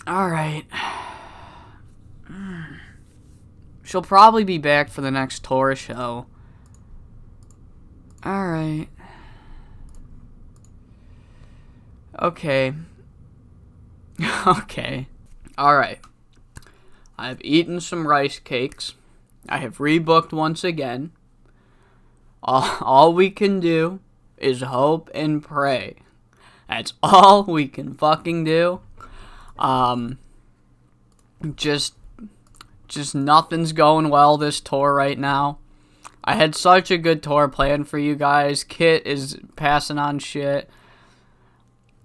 Alright. She'll probably be back for the next tour show. Alright. Okay. Okay. Alright. I've eaten some rice cakes. I have rebooked once again. All we can do is hope and pray. That's all we can fucking do. Just nothing's going well this tour right now. I had such a good tour planned for you guys. Kit is passing on shit.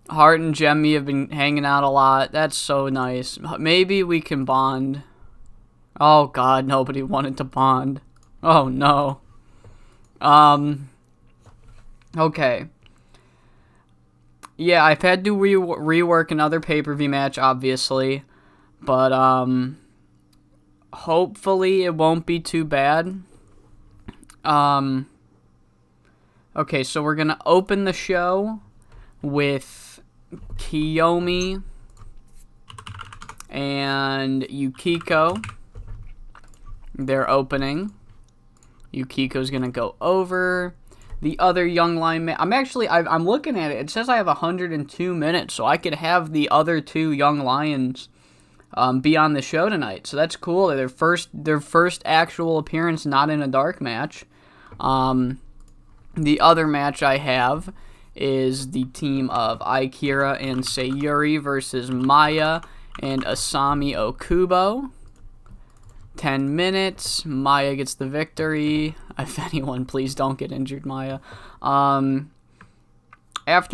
Hart and Jemmy have been hanging out a lot. That's so nice. Maybe we can bond. Oh god, nobody wanted to bond. Oh no. Okay. Yeah, I've had to rework another pay-per-view match, obviously. But, hopefully it won't be too bad. Okay, so we're gonna open the show with Kiyomi and Yukiko. They're opening. Yukiko's gonna go over. The other young lineman. I'm looking at it. It says I have 102 minutes, so I could have the other 2 young lions be on the show tonight. So that's cool. Their first actual appearance, not in a dark match. The other match I have is the team of Akira and Sayuri versus Maya and Asami Okubo. 10 minutes. Maya gets the victory. If anyone, please don't get injured, Maya. After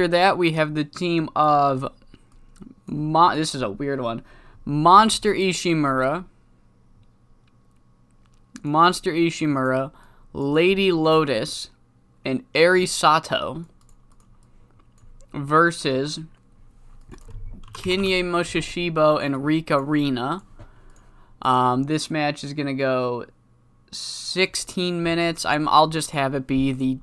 that, we have the team of... this is a weird one. Monster Ishimura, Lady Lotus, and Eri Sato versus Kinye Moshishibo and Rika Rina. This match is going to go 16 minutes. I'll just have it be the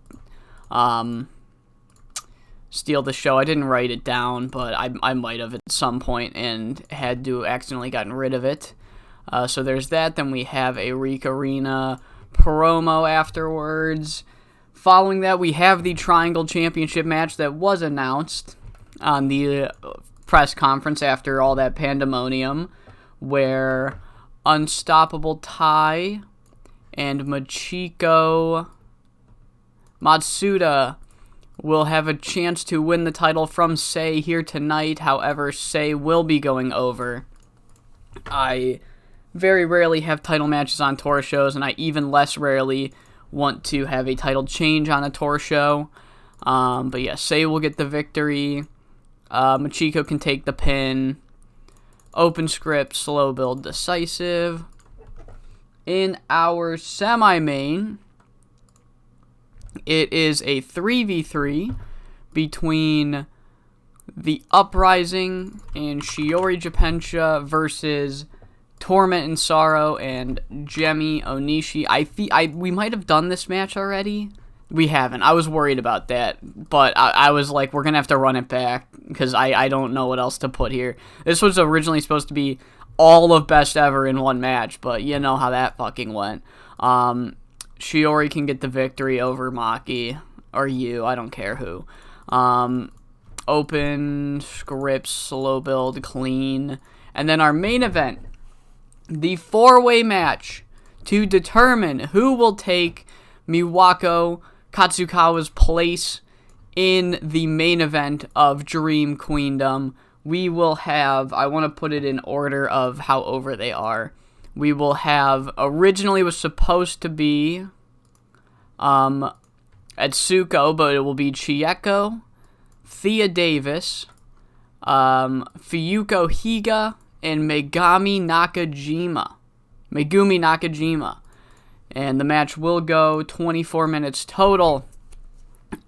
steal the show. I didn't write it down, but I might have at some point and had to accidentally gotten rid of it. So there's that. Then we have a Rika Rina promo afterwards. Following that, we have the Triangle Championship match that was announced on the press conference after all that pandemonium, where Unstoppable Tai and Machiko Matsuda will have a chance to win the title from Sei here tonight. However, Sei will be going over. I very rarely have title matches on tour shows, and I even less rarely want to have a title change on a tour show. But yeah, Sei will get the victory. Machiko can take the pin. Open script, slow build, decisive. In our semi-main, it is a 3v3 between the Uprising and Shiori Jippensha versus Torment and Sorrow and Gemi Onishi. We might have done this match already. We haven't. I was worried about that, but I was like, we're going to have to run it back because I don't know what else to put here. This was originally supposed to be all of Best Ever in one match, but you know how that fucking went. Shiori can get the victory over Maki, or you, I don't care who. Open, script, slow build, clean. And then our main event, the 4-way match to determine who will take Miwako Katsukawa's place in the main event of Dream Queendom. We will have, I want to put it in order of how over they are. We will have, originally was supposed to be Atsuko, but it will be Chieko, Thea Davis, Fuyuko Higa, and Megumi Nakajima. And the match will go 24 minutes total.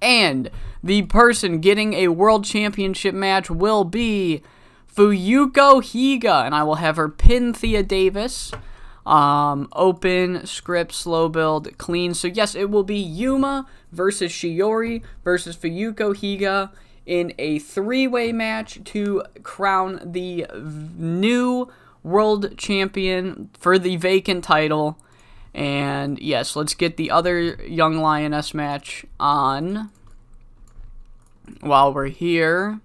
And the person getting a world championship match will be Fuyuko Higa. And I will have her pin Thea Davis. Open, script, slow build, clean. So yes, it will be Yuma versus Shiori versus Fuyuko Higa in a 3-way match to crown the new world champion for the vacant title. And yes, let's get the other Young Lioness match on while we're here.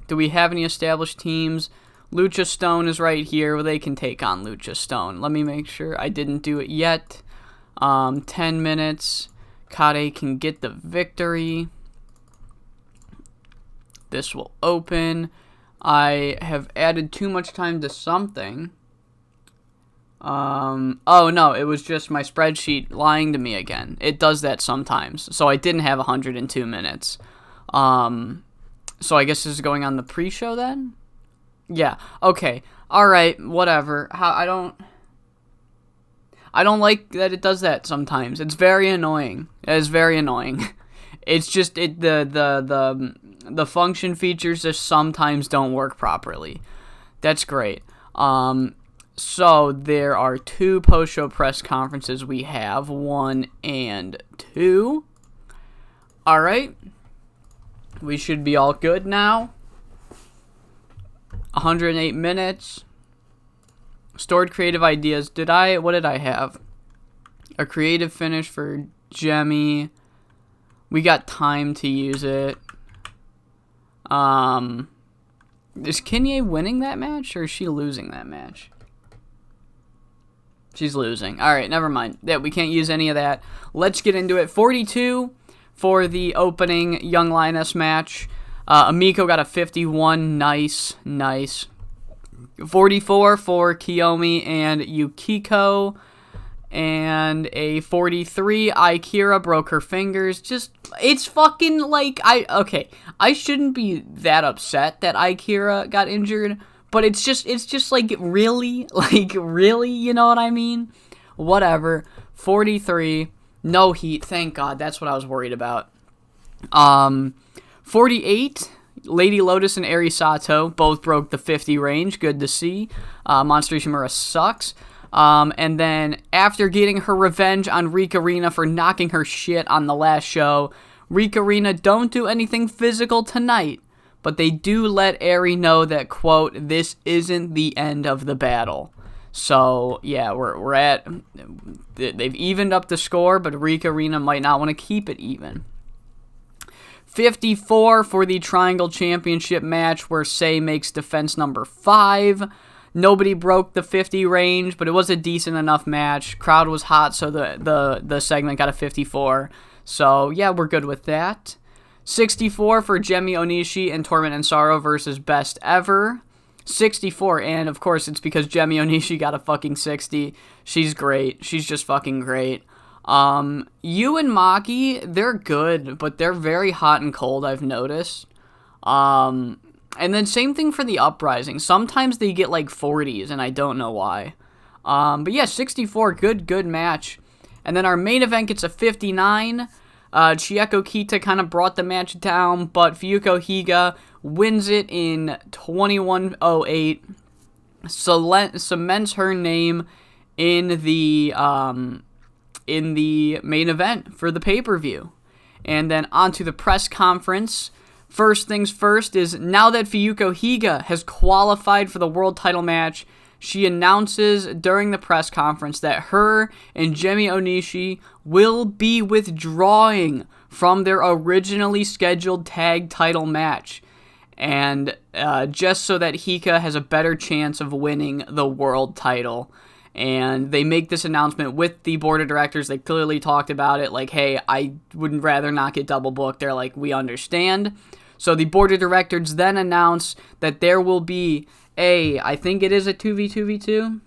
Do we have any established teams? Lucha Stone is right here. Well, they can take on Lucha Stone. Let me make sure I didn't do it yet. 10 minutes. Kade can get the victory. This will open. I have added too much time to something. Oh no, it was just my spreadsheet lying to me again. It does that sometimes. So I didn't have 102 minutes. So I guess this is going on the pre-show then? Yeah, okay. Alright, whatever. I don't like that it does that sometimes. It's very annoying. It is very annoying. It's just the function features just sometimes don't work properly. That's great. So there are 2 post-show press conferences we have, 1 and 2. Alright. We should be all good now. 108 minutes. Stored creative ideas. What did I have? A creative finish for Gemi. We got time to use it. Is Kinye winning that match or is she losing that match? She's losing. Alright, never mind. Yeah, we can't use any of that. Let's get into it. 42 for the opening Young Lioness match. Amiko got a 51. Nice. 44 for Kiyomi and Yukiko. And a 43, Akira broke her fingers. It's fucking like, I shouldn't be that upset that Akira got injured. But it's just like, really, you know what I mean? Whatever. 43, no heat, thank God, that's what I was worried about. 48, Lady Lotus and Eri Sato both broke the 50 range, good to see. Monster Ishimura sucks. And then, after getting her revenge on Rikarina for knocking her shit on the last show, Rikarina don't do anything physical tonight. But they do let Eri know that, quote, this isn't the end of the battle. So, yeah, we're at... They've evened up the score, but Rikarina might not want to keep it even. 54 for the Triangle Championship match, where Sei makes defense number 5. Nobody broke the 50 range, but it was a decent enough match. Crowd was hot, so the segment got a 54. So, yeah, we're good with that. 64 for Gemi Onishi and Torment and Sorrow versus Best Ever. 64, and of course it's because Gemi Onishi got a fucking 60. She's great. She's just fucking great. Yu and Maki, they're good, but they're very hot and cold, I've noticed. And then same thing for the Uprising. Sometimes they get like 40s, and I don't know why. But yeah, 64, good match. And then our main event gets a 59. Chieko Kita kind of brought the match down, but Fuyuko Higa wins it in 21:08. cements her name in the main event for the pay-per-view. And then on to the press conference. First things first is, now that Fuyuko Higa has qualified for the world title match, she announces during the press conference that her and Jimi Onishi will be withdrawing from their originally scheduled tag title match. And just so that Hika has a better chance of winning the world title. And they make this announcement with the board of directors. They clearly talked about it, like, hey, I would rather not get double booked. They're like, we understand. So the board of directors then announce that there will be I think it is a 2v2v2?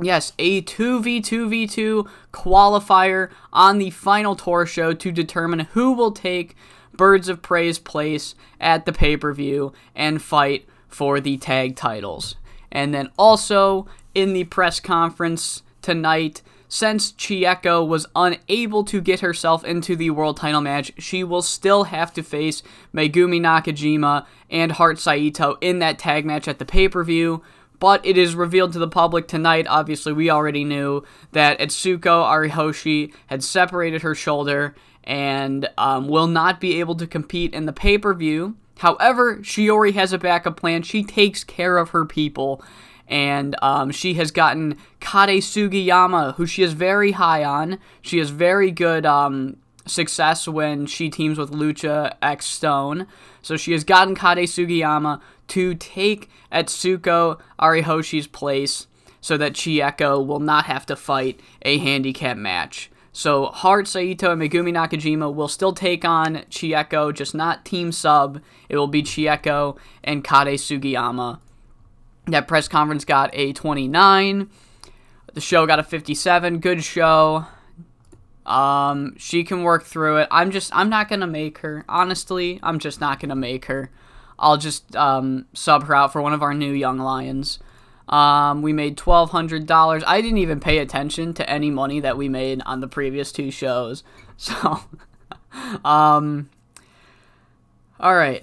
Yes, a 2v2v2 qualifier on the final tour show to determine who will take Birds of Prey's place at the pay-per-view and fight for the tag titles. And then also in the press conference tonight, since Chieko was unable to get herself into the world title match, she will still have to face Megumi Nakajima and Heart Saito in that tag match at the pay-per-view. But it is revealed to the public tonight. Obviously, we already knew that Atsuko Arihoshi had separated her shoulder and will not be able to compete in the pay-per-view. However, Shiori has a backup plan. She takes care of her people. And she has gotten Kade Sugiyama, who she is very high on. She has very good success when she teams with Lucha X Stone. So she has gotten Kade Sugiyama to take Atsuko Arihoshi's place so that Chieko will not have to fight a handicap match. So Heart Saito and Megumi Nakajima will still take on Chieko, just not team sub. It will be Chieko and Kade Sugiyama. That press conference got a 29. The show got a 57. Good show. She can work through it. I'm not going to make her. Honestly, I'm just not going to make her. I'll just sub her out for one of our new young lions. We made $1,200. I didn't even pay attention to any money that we made on the previous two shows. So, alright.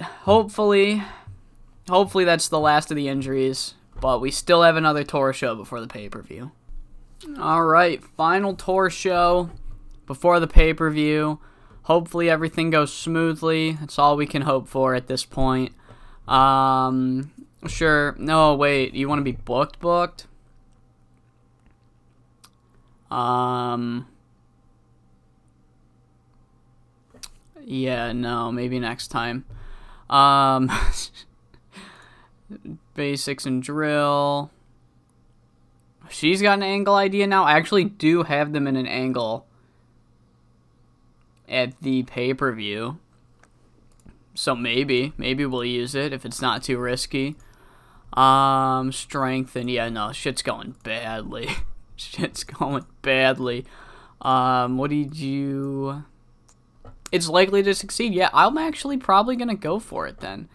Hopefully that's the last of the injuries, but we still have another tour show before the pay-per-view. Alright, final tour show before the pay-per-view. Hopefully everything goes smoothly. That's all we can hope for at this point. Sure. No, wait, you want to be booked? Yeah, no, maybe next time. Basics and drill. She's got an angle idea now. I actually do have them in an angle at the pay-per-view. So maybe we'll use it if it's not too risky. Strength and yeah, no, shit's going badly. What did you... It's likely to succeed. Yeah, I'm actually probably gonna go for it then.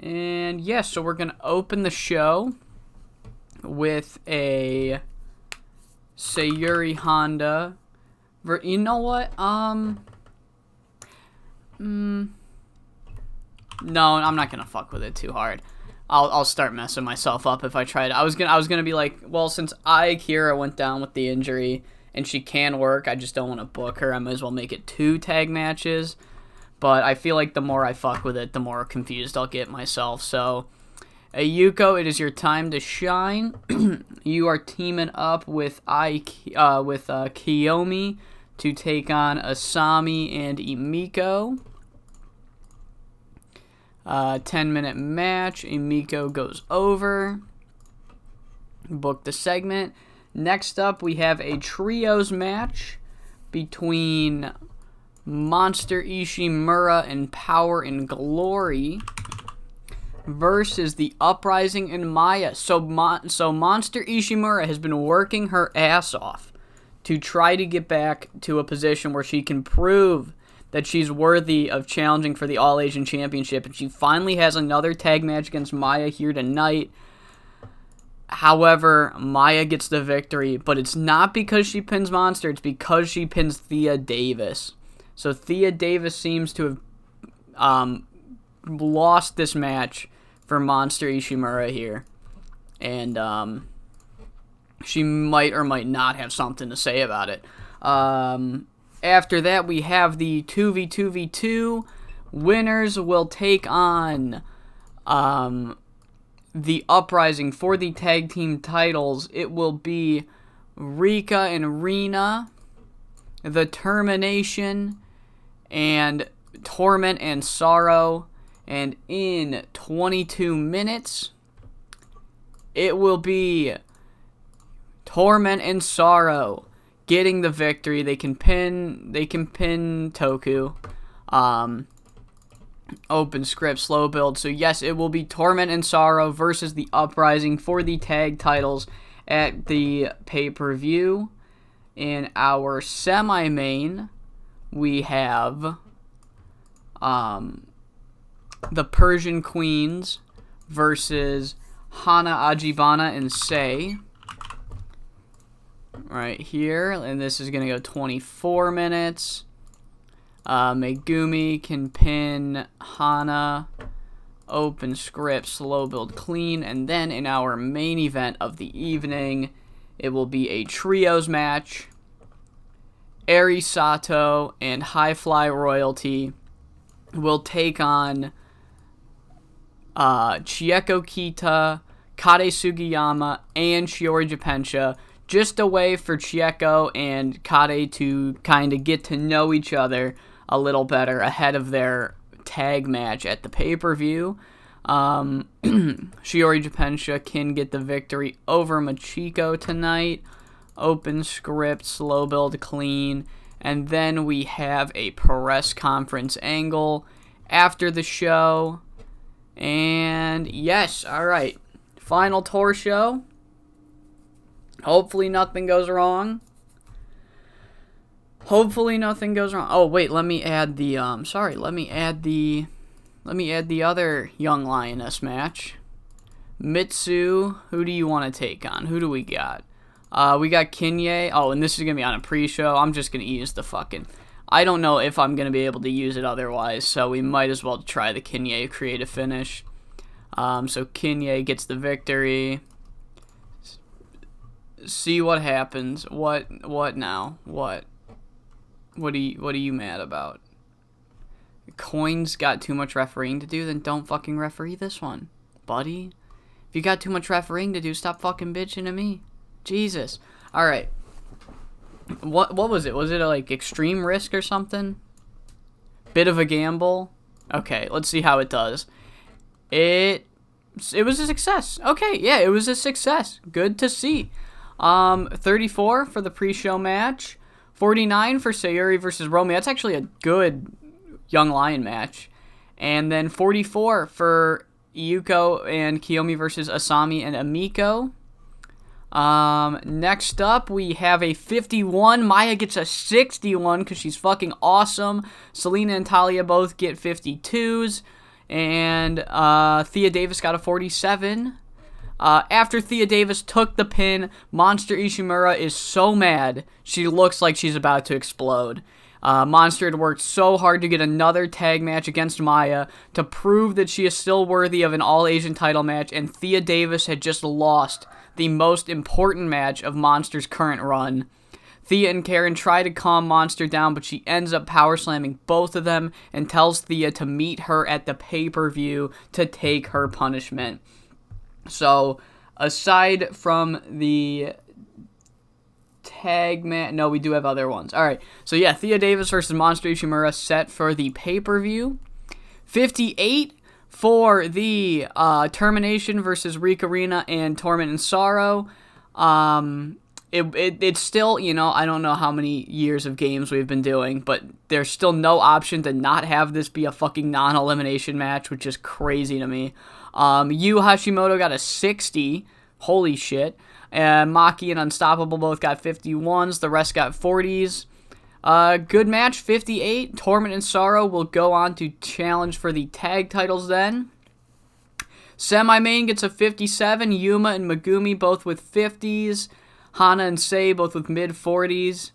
And yeah, so we're going to open the show with a Sayuri Honda. You know what? No, I'm not going to fuck with it too hard. I'll start messing myself up if I try to. I was gonna be like, well, since Kira went down with the injury and she can work, I just don't want to book her. I might as well make it 2 tag matches. But I feel like the more I fuck with it, the more confused I'll get myself. So, Yuko, it is your time to shine. You are teaming up with Kiyomi to take on Asami and Emiko. 10-minute match. Emiko goes over. Book the segment. Next up, we have a trios match between Monster Ishimura and Power and Glory versus the Uprising and Maya. So Monster Ishimura has been working her ass off to try to get back to a position where she can prove that she's worthy of challenging for the All Asian Championship, and she finally has another tag match against Maya here tonight. However, Maya gets the victory, but it's not because she pins Monster, it's because she pins Thea Davis. So Thea Davis seems to have lost this match for Monster Ishimura here. And she might or might not have something to say about it. After that, we have the 2v2v2. Winners will take on the Uprising for the tag team titles. It will be Rika and Rina, the Termination, and Torment and Sorrow. And in 22 minutes, it will be Torment and Sorrow getting the victory. They can pin Toku. Open script, slow build. So yes, it will be Torment and Sorrow versus the Uprising for the tag titles at the pay-per-view. In our semi-main, we have the Persian Queens versus Hana, Ajibana, and Sei. Right here, and this is going to go 24 minutes. Megumi can pin Hana, open script, slow build, clean, and then in our main event of the evening, it will be a trios match. Eri Sato and High Fly Royalty will take on Chieko Kita, Kade Sugiyama, and Shiori Jippensha, just a way for Chieko and Kade to kind of get to know each other a little better ahead of their tag match at the pay-per-view. Shiori Jippensha can get the victory over Machiko tonight. Open script, slow build, clean. And then we have a press conference angle after the show. And yes, alright. Final tour show. Hopefully nothing goes wrong. Oh, wait, let me add the, let me add the other Young Lioness match. Mitsu, who do you want to take on? Who do we got? We got Kinye. Oh, and this is going to be on a pre-show. I'm just going to use the fucking... I don't know if I'm going to be able to use it otherwise, so we might as well try the Kinye creative finish. So Kinye gets the victory. See what happens. What now? What are you mad about? Coins got too much refereeing to do, then don't fucking referee this one, buddy. If you got too much refereeing to do, stop fucking bitching at me. Jesus. Alright. What was it? Was it like extreme risk or something? Bit of a gamble? Okay, let's see how it does. It was a success. Okay, yeah, it was a success. Good to see. 34 for the pre-show match. 49 for Sayuri versus Romy. That's actually a good Young Lion match. And then 44 for Yuko and Kiyomi versus Asami and Amiko. Next up, we have a 51. Maya gets a 61 because she's fucking awesome. Selena and Talia both get 52s. And Thea Davis got a 47. After Thea Davis took the pin, Monster Ishimura is so mad, she looks like she's about to explode. Monster had worked so hard to get another tag match against Maya to prove that she is still worthy of an all-Asian title match, and Thea Davis had just lost the most important match of Monster's current run. Thea and Karen try to calm Monster down, but she ends up power slamming both of them and tells Thea to meet her at the pay-per-view to take her punishment. So, aside from the tag match... No, we do have other ones. Alright, so yeah, Thea Davis versus Monster Ishimura set for the pay-per-view. 58 for the Termination versus Rika Rina and Torment and Sorrow. It's still, I don't know how many years of games we've been doing, but there's still no option to not have this be a fucking non-elimination match, which is crazy to me. Yu Hashimoto got a 60. Holy shit. Maki and Unstoppable both got 51s. The rest got 40s. Good match, 58. Torment and Sorrow will go on to challenge for the tag titles then. Semi-main gets a 57. Yuma and Megumi both with 50s. Hana and Sei both with mid-40s.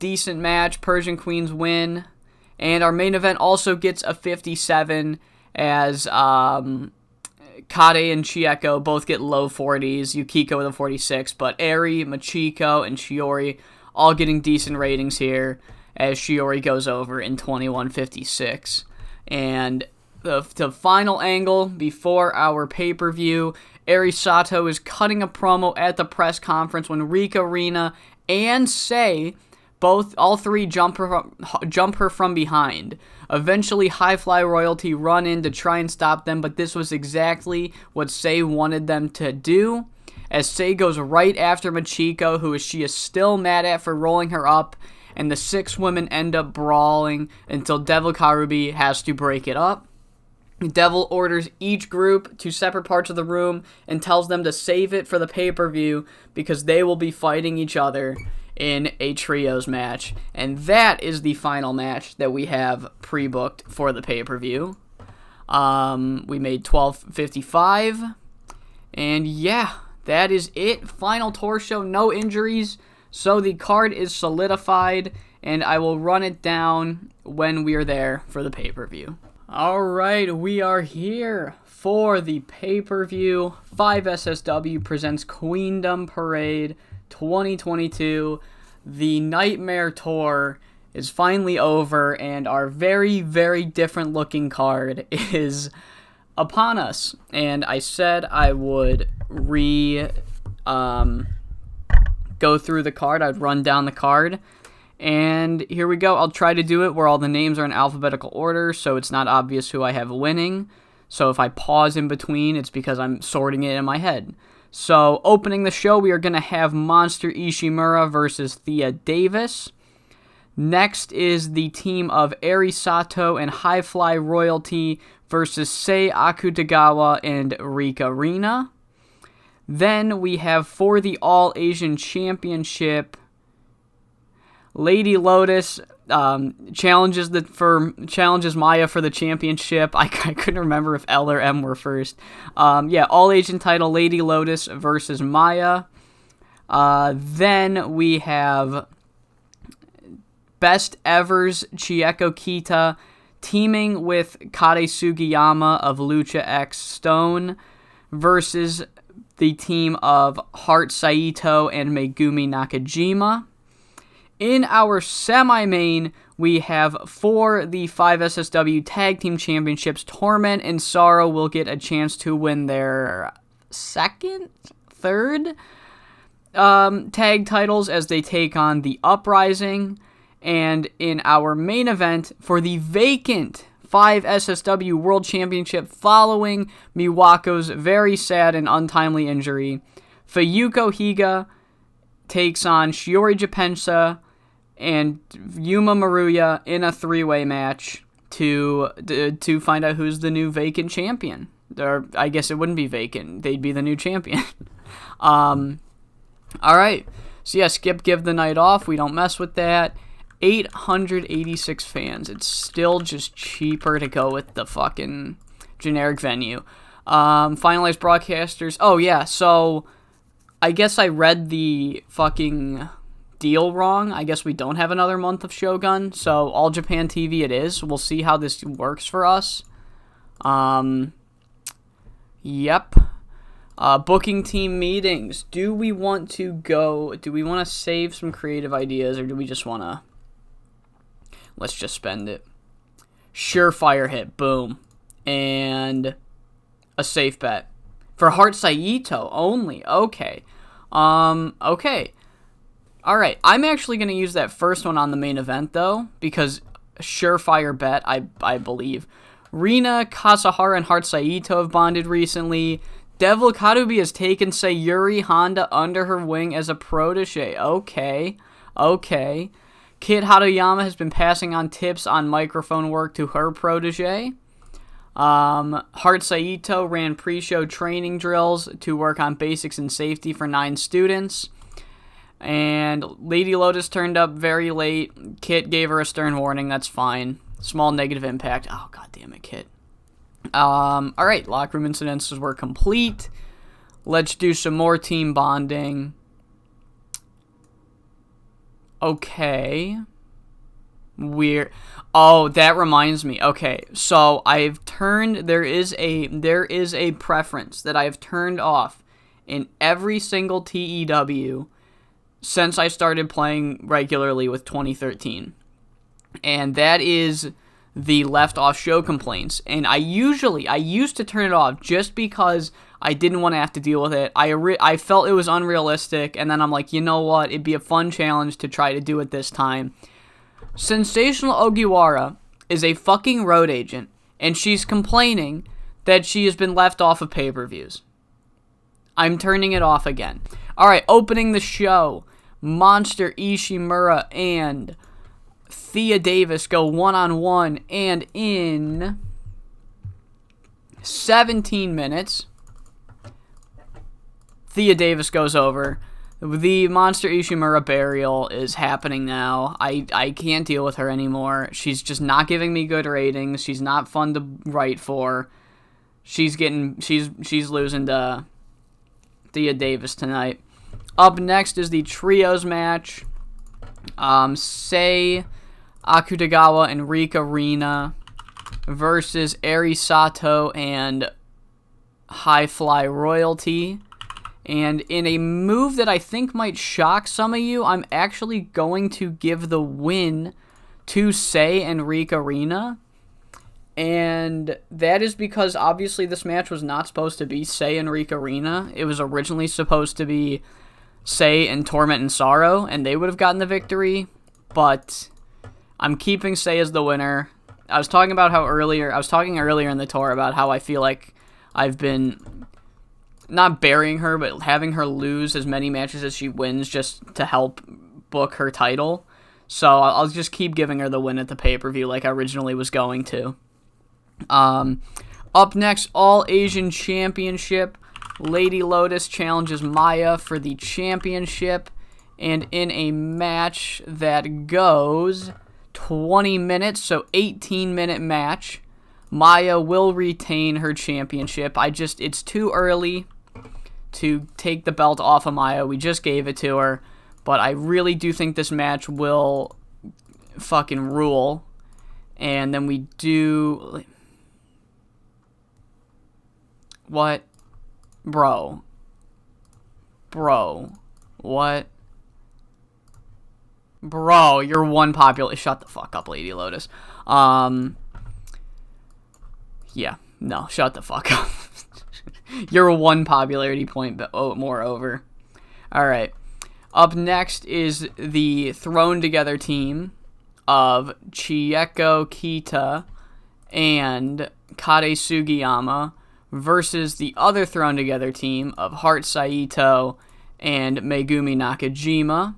Decent match. Persian Queens win. And our main event also gets a 57 as Kade and Chieko both get low 40s, Yukiko with a 46, but Eri, Machiko, and Shiori all getting decent ratings here as Shiori goes over in 21:56. And the final angle before our pay-per-view, Eri Sato is cutting a promo at the press conference when Rika, Rina, and Sei all three jump her from behind. Eventually, High Fly Royalty run in to try and stop them, but this was exactly what Sei wanted them to do, as Sei goes right after Machiko, who she is still mad at for rolling her up, and the 6 women end up brawling until Devil Karubi has to break it up. Devil orders each group to separate parts of the room and tells them to save it for the pay-per-view because they will be fighting each other in a trios match. And that is the final match that we have pre-booked for the pay-per-view. We made 12:55. And yeah, that is it. Final tour show, no injuries. So the card is solidified, and I will run it down when we are there for the pay-per-view. Alright, we are here for the pay-per-view. 5SSW presents Queendom Parade 2022. The Nightmare Tour is finally over, and our very, very different looking card is upon us. And I said I would go through the card. I'd run down the card. And here we go. I'll try to do it where all the names are in alphabetical order, so it's not obvious who I have winning. So if I pause in between, it's because I'm sorting it in my head. So opening the show, we are going to have Monster Ishimura versus Thea Davis. Next is the team of Eri Sato and High Fly Royalty versus Sei Akutagawa and Rika Rina. Then we have for the All Asian Championship, Lady Lotus challenges Maya for the championship. I couldn't remember if L or M were first. All Asian title, Lady Lotus versus Maya. Then we have Best Evers Chieko Kita teaming with Kade Sugiyama of Lucha X Stone versus the team of Heart Saito and Megumi Nakajima. In our semi-main, we have for the 5SSW Tag Team Championships, Torment and Sorrow will get a chance to win their third tag titles as they take on the Uprising. And in our main event, for the vacant 5SSW World Championship following Miwako's very sad and untimely injury, Fuyuko Higa takes on Shiori Jippensha and Yuma Maruya in a 3-way match to find out who's the new vacant champion. Or I guess it wouldn't be vacant. They'd be the new champion. Alright. So yeah, give the night off. We don't mess with that. 886 fans. It's still just cheaper to go with the fucking generic venue. Finalized broadcasters. Oh yeah, so I guess I read the fucking deal wrong. I guess we don't have another month of Shogun, so All Japan TV it is. We'll see how this works for us. Yep. Booking team meetings. Do we want to save some creative ideas, or do we just want to let's just spend it? Surefire hit, boom. And a safe bet for Heart Saito only. Okay. Okay. Alright, I'm actually going to use that first one on the main event, though, because surefire bet, I believe. Rina, Kasahara, and Heart Saito have bonded recently. Devil Karubi has taken Sayuri Honda under her wing as a protege. Okay. Kid Haruyama has been passing on tips on microphone work to her protege. Heart Saito ran pre-show training drills to work on basics and safety for 9 students. And Lady Lotus turned up very late. Kit gave her a stern warning. That's fine. Small negative impact. Oh, god damn it, Kit. Alright, locker room incidences were complete. Let's do some more team bonding. Okay. Weird. Oh, that reminds me. Okay, so I've there is a preference that I have turned off in every single TEW since I started playing regularly with 2013. And that is the left off show complaints. And I used to turn it off just because I didn't want to have to deal with it. I felt it was unrealistic, and then I'm like, you know what? It'd be a fun challenge to try to do it this time. Sensational Ogiwara is a fucking road agent, and she's complaining that she has been left off of pay-per-views. I'm turning it off again. Alright, opening the show, Monster Ishimura and Thea Davis go one-on-one, and in 17 minutes, Thea Davis goes over. The Monster Ishimura burial is happening now. I can't deal with her anymore. She's just not giving me good ratings. She's not fun to write for. She's losing to Thea Davis tonight. Up next is the trios match. Sei Akutagawa and Rika Rina versus Eri Sato and High Fly Royalty. And in a move that I think might shock some of you, I'm actually going to give the win to Sei and Rika Rina. And that is because obviously this match was not supposed to be Sei and Rika Rina. It was originally supposed to be Sei and Torment and Sorrow, and they would have gotten the victory. But I'm keeping Sei as the winner. I was talking earlier in the tour about how I feel like I've been not burying her, but having her lose as many matches as she wins just to help book her title. So I'll just keep giving her the win at the pay-per-view like I originally was going to. Up next, All Asian Championship. Lady Lotus challenges Maya for the championship. And in a match that goes 20 minutes, so 18-minute match, Maya will retain her championship. It's too early to take the belt off of Maya. We just gave it to her. But I really do think this match will fucking rule. And then we do... What? Bro. What? Bro, you're one popular... Shut the fuck up, Lady Lotus. Yeah. No, shut the fuck up. You're one popularity point more over. Alright. Up next is the thrown together team of Chieko Kita and Kare Sugiyama versus the other thrown together team of Heart Saito and Megumi Nakajima.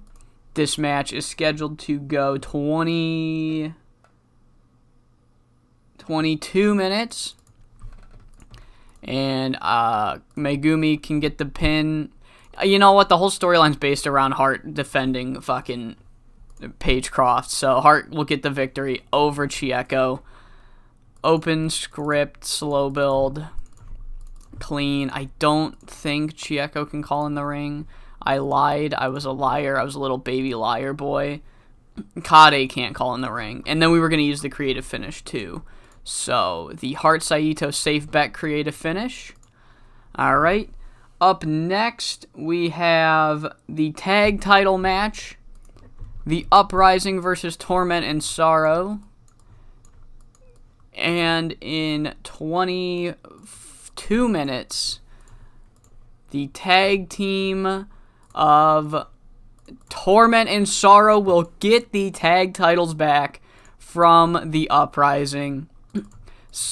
This match is scheduled to go 22 minutes. And Megumi can get the pin. You know what? The whole storyline's based around Hart defending fucking Paige Croft. So Hart will get the victory over Chieko. Open script, slow build, clean. I don't think Chieko can call in the ring. I lied. I was a liar. I was a little baby liar boy. Kade can't call in the ring. And then we were going to use the creative finish too. So, the Heart Saito safe bet creative finish. Alright. Up next, we have the tag title match. The Uprising versus Torment and Sorrow. And in 22 minutes, the tag team of Torment and Sorrow will get the tag titles back from the Uprising,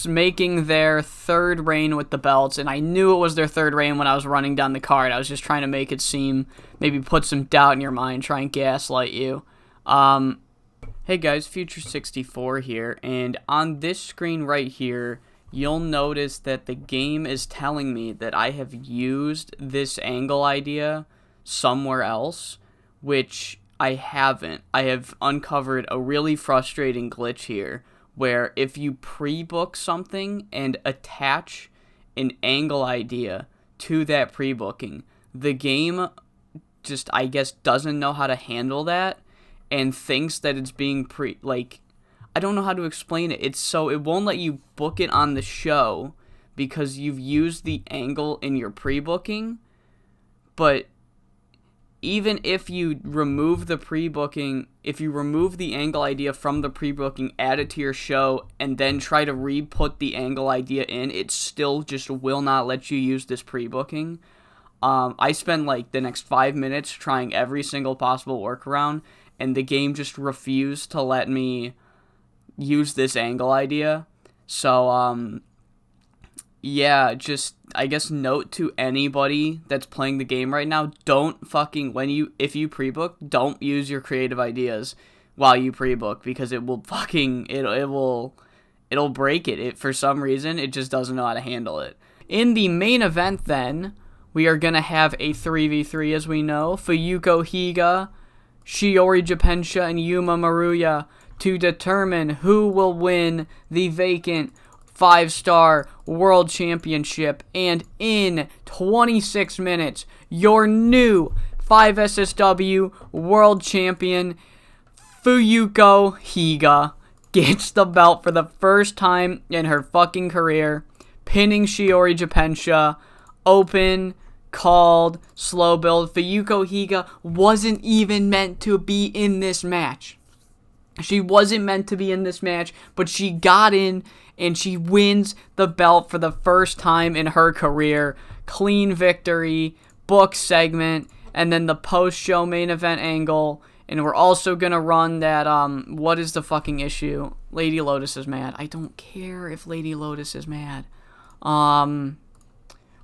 making their third reign with the belts. And I knew it was their third reign when I was running down the card. I was just trying to make it seem, maybe put some doubt in your mind, try and gaslight you. Hey guys, Future64 here, and on this screen right here, you'll notice that the game is telling me that I have used this angle idea somewhere else, which I haven't. I have uncovered a really frustrating glitch here, where if you pre-book something and attach an angle idea to that pre-booking, the game just, I guess, doesn't know how to handle that and thinks that it's being I don't know how to explain it. It's so, it won't let you book it on the show because you've used the angle in your pre-booking. But even if you remove the pre-booking, if you remove the angle idea from the pre-booking, add it to your show, and then try to re-put the angle idea in, it still just will not let you use this pre-booking. I spent like the next 5 minutes trying every single possible workaround, and the game just refused to let me use this angle idea. So, yeah, just, I guess, note to anybody that's playing the game right now, don't fucking, if you pre-book, don't use your creative ideas while you pre-book, because it will fucking, it'll break it. For some reason, it just doesn't know how to handle it. In the main event, then, we are gonna have a 3v3, as we know. Fuyuko Higa, Shiori Jippensha, and Yuma Maruya to determine who will win the vacant 5-star world championship. And in 26 minutes, your new 5SSW world champion, Fuyuko Higa, gets the belt for the first time in her fucking career, pinning Shiori Jippensha. Open, called, slow build. Fuyuko Higa wasn't even meant to be in this match. She wasn't meant to be in this match, but she got in, and she wins the belt for the first time in her career. Clean victory, book segment, and then the post-show main event angle. And we're also going to run that, what is the fucking issue? Lady Lotus is mad. I don't care if Lady Lotus is mad.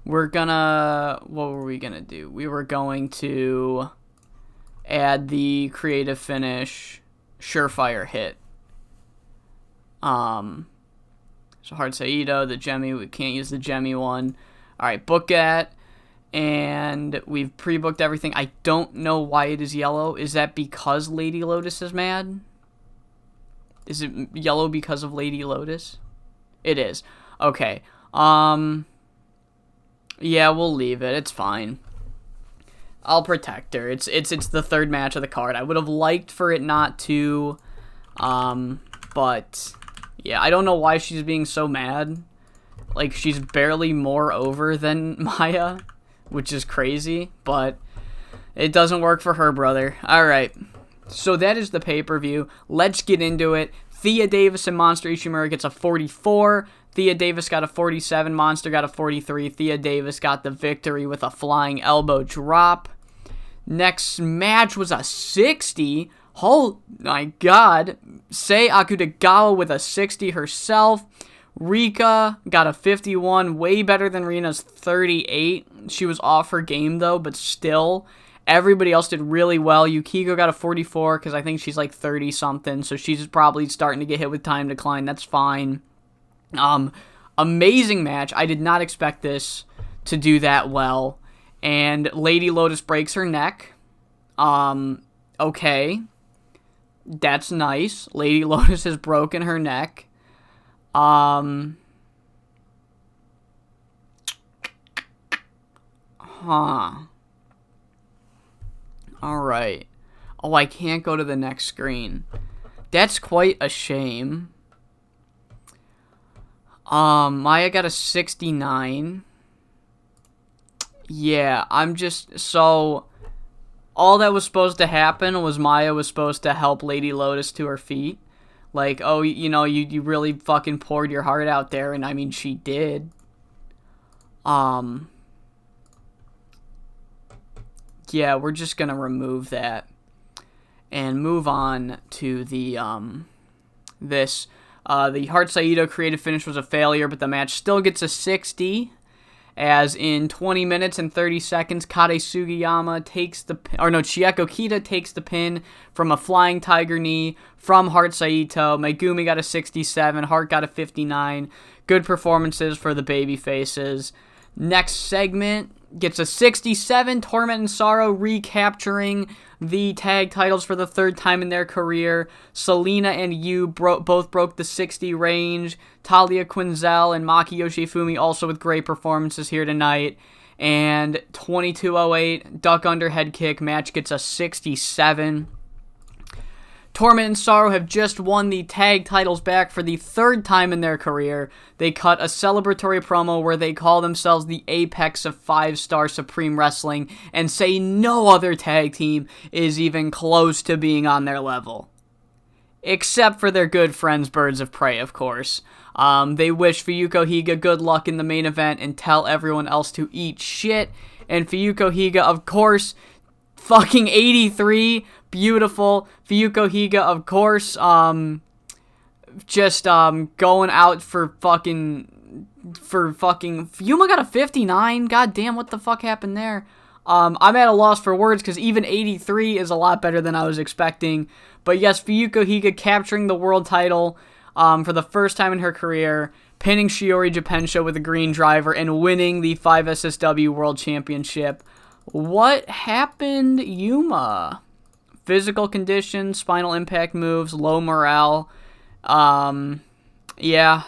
We're gonna, what were we gonna do? We were going to add the creative finish surefire hit. So Hard Saito, the Gemmy, we can't use the Gemmy one. Alright, book that. And we've pre-booked everything. I don't know why it is yellow. Is that because Lady Lotus is mad? Is it yellow because of Lady Lotus? It is. Okay. Yeah, we'll leave it. It's fine. I'll protect her. It's the third match of the card. I would have liked for it not to, but yeah, I don't know why she's being so mad. Like, she's barely more over than Maya, which is crazy, but it doesn't work for her, brother. All right, so that is the pay-per-view. Let's get into it. Thea Davis and Monster Ishimura gets a 44. Thea Davis got a 47, Monster got a 43. Thea Davis got the victory with a flying elbow drop. Next match was a 60. Oh my god. Sei Akutagawa with a 60 herself. Rika got a 51, way better than Rina's 38. She was off her game though, but still. Everybody else did really well. Yukiko got a 44 because I think she's like 30-something, so she's probably starting to get hit with time decline. That's fine. Amazing match. I did not expect this to do that well. And Lady Lotus breaks her neck. Okay. That's nice. Lady Lotus has broken her neck. Huh. Alright. Oh, I can't go to the next screen. That's quite a shame. Maya got a 69. Yeah, I'm just, so, all that was supposed to happen was Maya was supposed to help Lady Lotus to her feet. Like, oh, you know, you really fucking poured your heart out there, and I mean, she did. Yeah, we're just gonna remove that and move on to the, the Heart Saito creative finish was a failure, but the match still gets a 60, as in 20 minutes and 30 seconds, Kade Sugiyama takes the, Chieko Kita takes the pin from a flying tiger knee from Heart Saito. Megumi got a 67, Heart got a 59. Good performances for the baby faces. Next segment gets a 67, Torment and Sorrow recapturing the tag titles for the third time in their career. Selena and Yu both broke the 60 range. Talia Quinzel and Maki Yoshifumi also with great performances here tonight. And 22:08, duck under head kick, match gets a 67. Torment and Sorrow have just won the tag titles back for the third time in their career. They cut a celebratory promo where they call themselves the apex of 5-star Supreme Wrestling and say no other tag team is even close to being on their level. Except for their good friends, Birds of Prey, of course. They wish Fuyuko Higa good luck in the main event and tell everyone else to eat shit. And Fuyuko Higa, of course, fucking 83, beautiful. Fuyuko Higa, of course, going out for fucking, Yuma got a 59, god damn, what the fuck happened there? I'm at a loss for words, because even 83 is a lot better than I was expecting. But yes, Fuyuko Higa capturing the world title, for the first time in her career, pinning Shiori Jippensha with a green driver, and winning the 5SSW World Championship. What happened, Yuma? Physical condition, spinal impact moves, low morale. Yeah.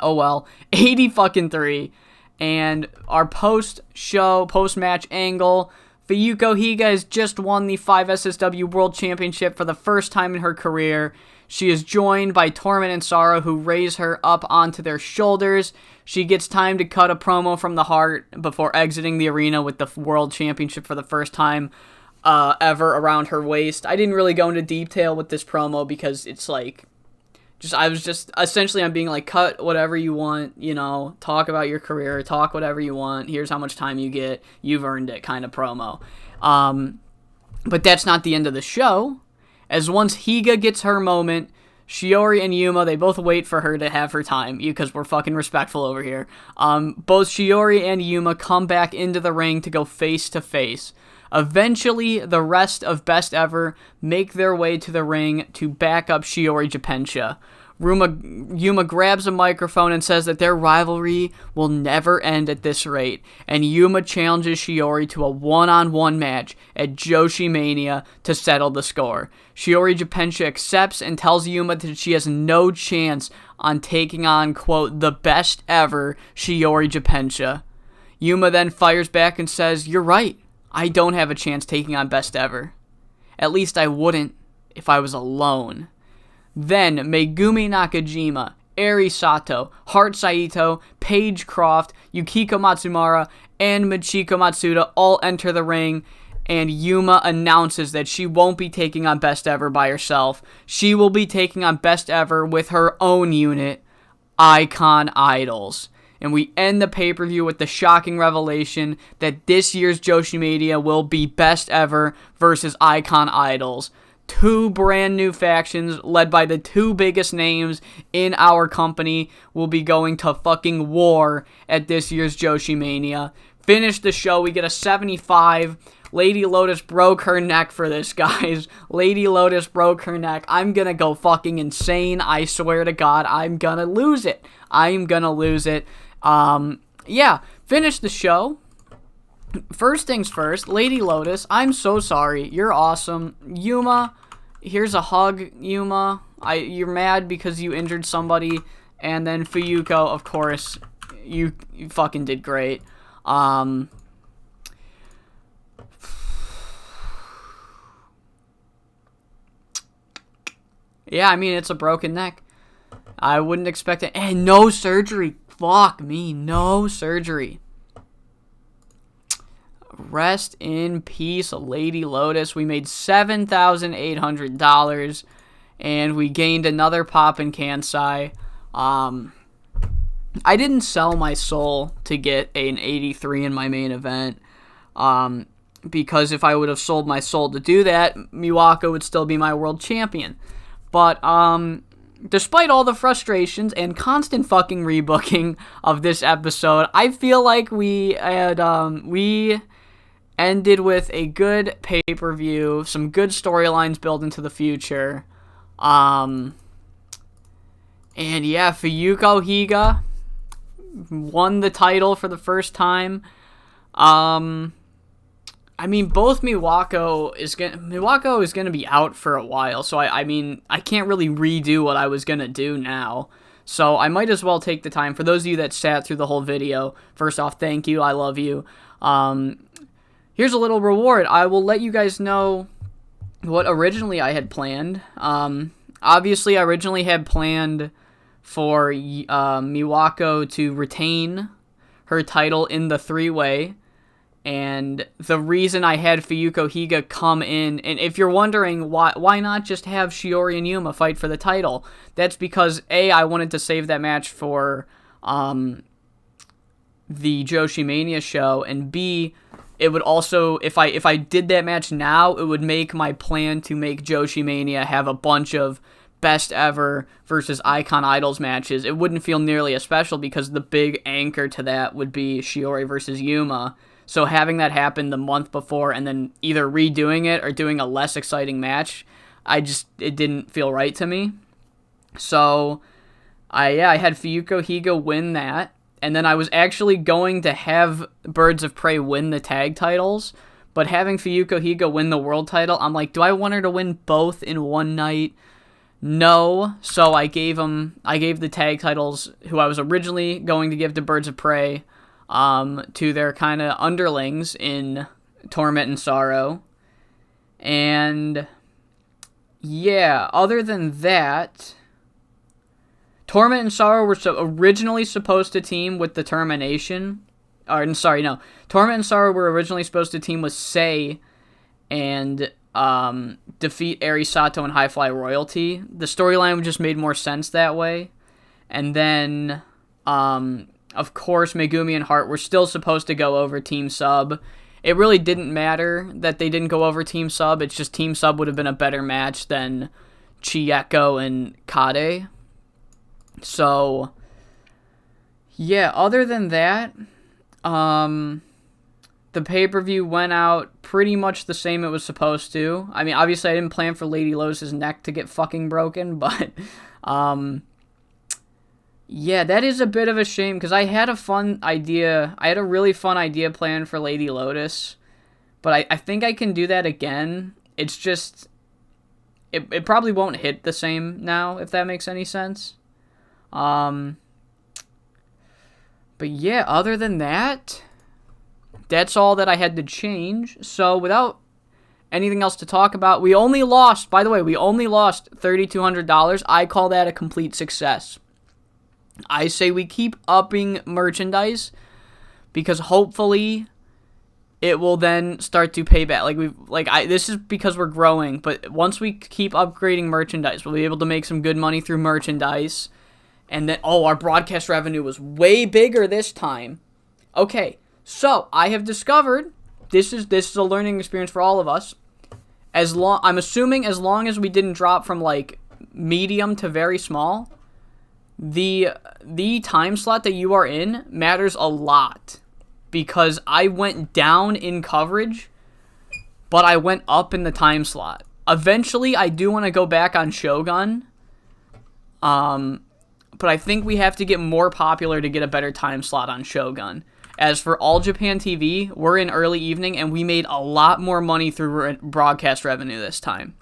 Oh well. 80-3. And our post-match angle, Fuyuko Higa has just won the 5SSW World Championship for the first time in her career. She is joined by Torment and Sorrow, who raise her up onto their shoulders. She gets time to cut a promo from the heart before exiting the arena with the World Championship for the first time ever around her waist. I didn't really go into detail with this promo because it's like, I'm being like, cut whatever you want, you know, talk about your career, talk whatever you want, here's how much time you get, you've earned it kind of promo. But that's not the end of the show, as once Higa gets her moment, Shiori and Yuma, they both wait for her to have her time, because we're fucking respectful over here. Both Shiori and Yuma come back into the ring to go face to face. Eventually, the rest of Best Ever make their way to the ring to back up Shiori Jippensha. Yuma grabs a microphone and says that their rivalry will never end at this rate, and Yuma challenges Shiori to a one-on-one match at Joshi Mania to settle the score. Shiori Jippensha accepts and tells Yuma that she has no chance on taking on, quote, the best ever Shiori Jippensha. Yuma then fires back and says, "You're right. I don't have a chance taking on Best Ever. At least I wouldn't if I was alone." Then Megumi Nakajima, Eri Sato, Heart Saito, Paige Croft, Yukiko Matsumara, and Michiko Matsuda all enter the ring, and Yuma announces that she won't be taking on Best Ever by herself. She will be taking on Best Ever with her own unit, Icon Idols. And we end the pay-per-view with the shocking revelation that this year's Joshi Mania will be Best Ever versus Icon Idols. Two brand new factions led by the two biggest names in our company will be going to fucking war at this year's Joshi Mania. Finish the show, we get a 75. Lady Lotus broke her neck for this, guys. Lady Lotus broke her neck. I'm gonna go fucking insane. I swear to God, I'm gonna lose it. Yeah, finish the show. First things first, Lady Lotus, I'm so sorry. You're awesome. Yuma, here's a hug, Yuma. You're mad because you injured somebody. And then Fuyuko, of course, you fucking did great. Yeah, I mean, it's a broken neck. I wouldn't expect it. And no surgery. Fuck me, no surgery. Rest in peace, Lady Lotus. We made $7,800, and we gained another pop in Kansai. I didn't sell my soul to get an 83 in my main event, because if I would have sold my soul to do that, Miwako would still be my world champion. But, despite all the frustrations and constant fucking rebooking of this episode, I feel like we ended with a good pay-per-view, some good storylines built into the future. And yeah, Fuyuko Higa won the title for the first time. I mean, both Miwako is gonna be out for a while, so I mean, I can't really redo what I was gonna do now. So I might as well take the time. For those of you that sat through the whole video, first off, thank you, I love you. Here's a little reward. I will let you guys know what originally I had planned. Obviously, I originally had planned for Miwako to retain her title in the three-way. And the reason I had Fuyuko Higa come in, and if you're wondering why not just have Shiori and Yuma fight for the title, that's because A, I wanted to save that match for the Joshi Mania show, and B, it would also, if I did that match now, it would make my plan to make Joshi Mania have a bunch of best ever versus Icon Idols matches. It wouldn't feel nearly as special because the big anchor to that would be Shiori versus Yuma. So having that happen the month before and then either redoing it or doing a less exciting match, it didn't feel right to me. So I had Fuyuko Higa win that. And then I was actually going to have Birds of Prey win the tag titles, but having Fuyuko Higa win the world title, I'm like, do I want her to win both in one night? No. So I gave the tag titles, who I was originally going to give to Birds of Prey, to their kind of underlings in Torment and Sorrow. And yeah, other than that, Torment and Sorrow were originally supposed to team with the Termination. Torment and Sorrow were originally supposed to team with Sei and defeat Eri Sato and High Fly Royalty. The storyline just made more sense that way. And then, of course, Megumi and Hart were still supposed to go over Team Sub. It really didn't matter that they didn't go over Team Sub. It's just Team Sub would have been a better match than Chieko and Kade. So, yeah, other than that, the pay-per-view went out pretty much the same it was supposed to. I mean, obviously I didn't plan for Lady Lotus's neck to get fucking broken, but, yeah, that is a bit of a shame, because I had a really fun idea planned for Lady Lotus, but I think I can do that again. It's just, it probably won't hit the same now, if that makes any sense. But yeah, other than that, that's all that I had to change. So without anything else to talk about, we only lost $3,200. I call that a complete success. I say we keep upping merchandise because hopefully it will then start to pay back. This is because we're growing, but once we keep upgrading merchandise, we'll be able to make some good money through merchandise. And then, our broadcast revenue was way bigger this time. Okay, so I have discovered, this is a learning experience for all of us. I'm assuming as long as we didn't drop from medium to very small, the time slot that you are in matters a lot. Because I went down in coverage, but I went up in the time slot. Eventually, I do want to go back on Shogun. But I think we have to get more popular to get a better time slot on Shogun. As for All Japan TV, we're in early evening, and we made a lot more money through broadcast revenue this time.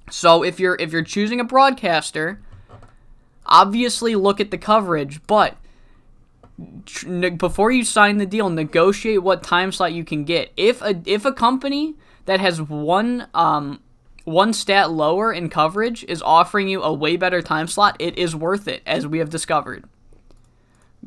So if you're choosing a broadcaster, obviously look at the coverage, but before you sign the deal, negotiate what time slot you can get. If a company that has one stat lower in coverage is offering you a way better time slot, it is worth it, as we have discovered.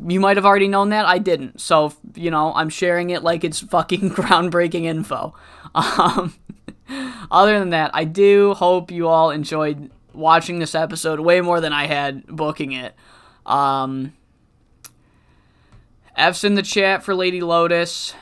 You might have already known that, I didn't. So, I'm sharing it like it's fucking groundbreaking info. Other than that, I do hope you all enjoyed watching this episode way more than I had booking it. F's in the chat for Lady Lotus.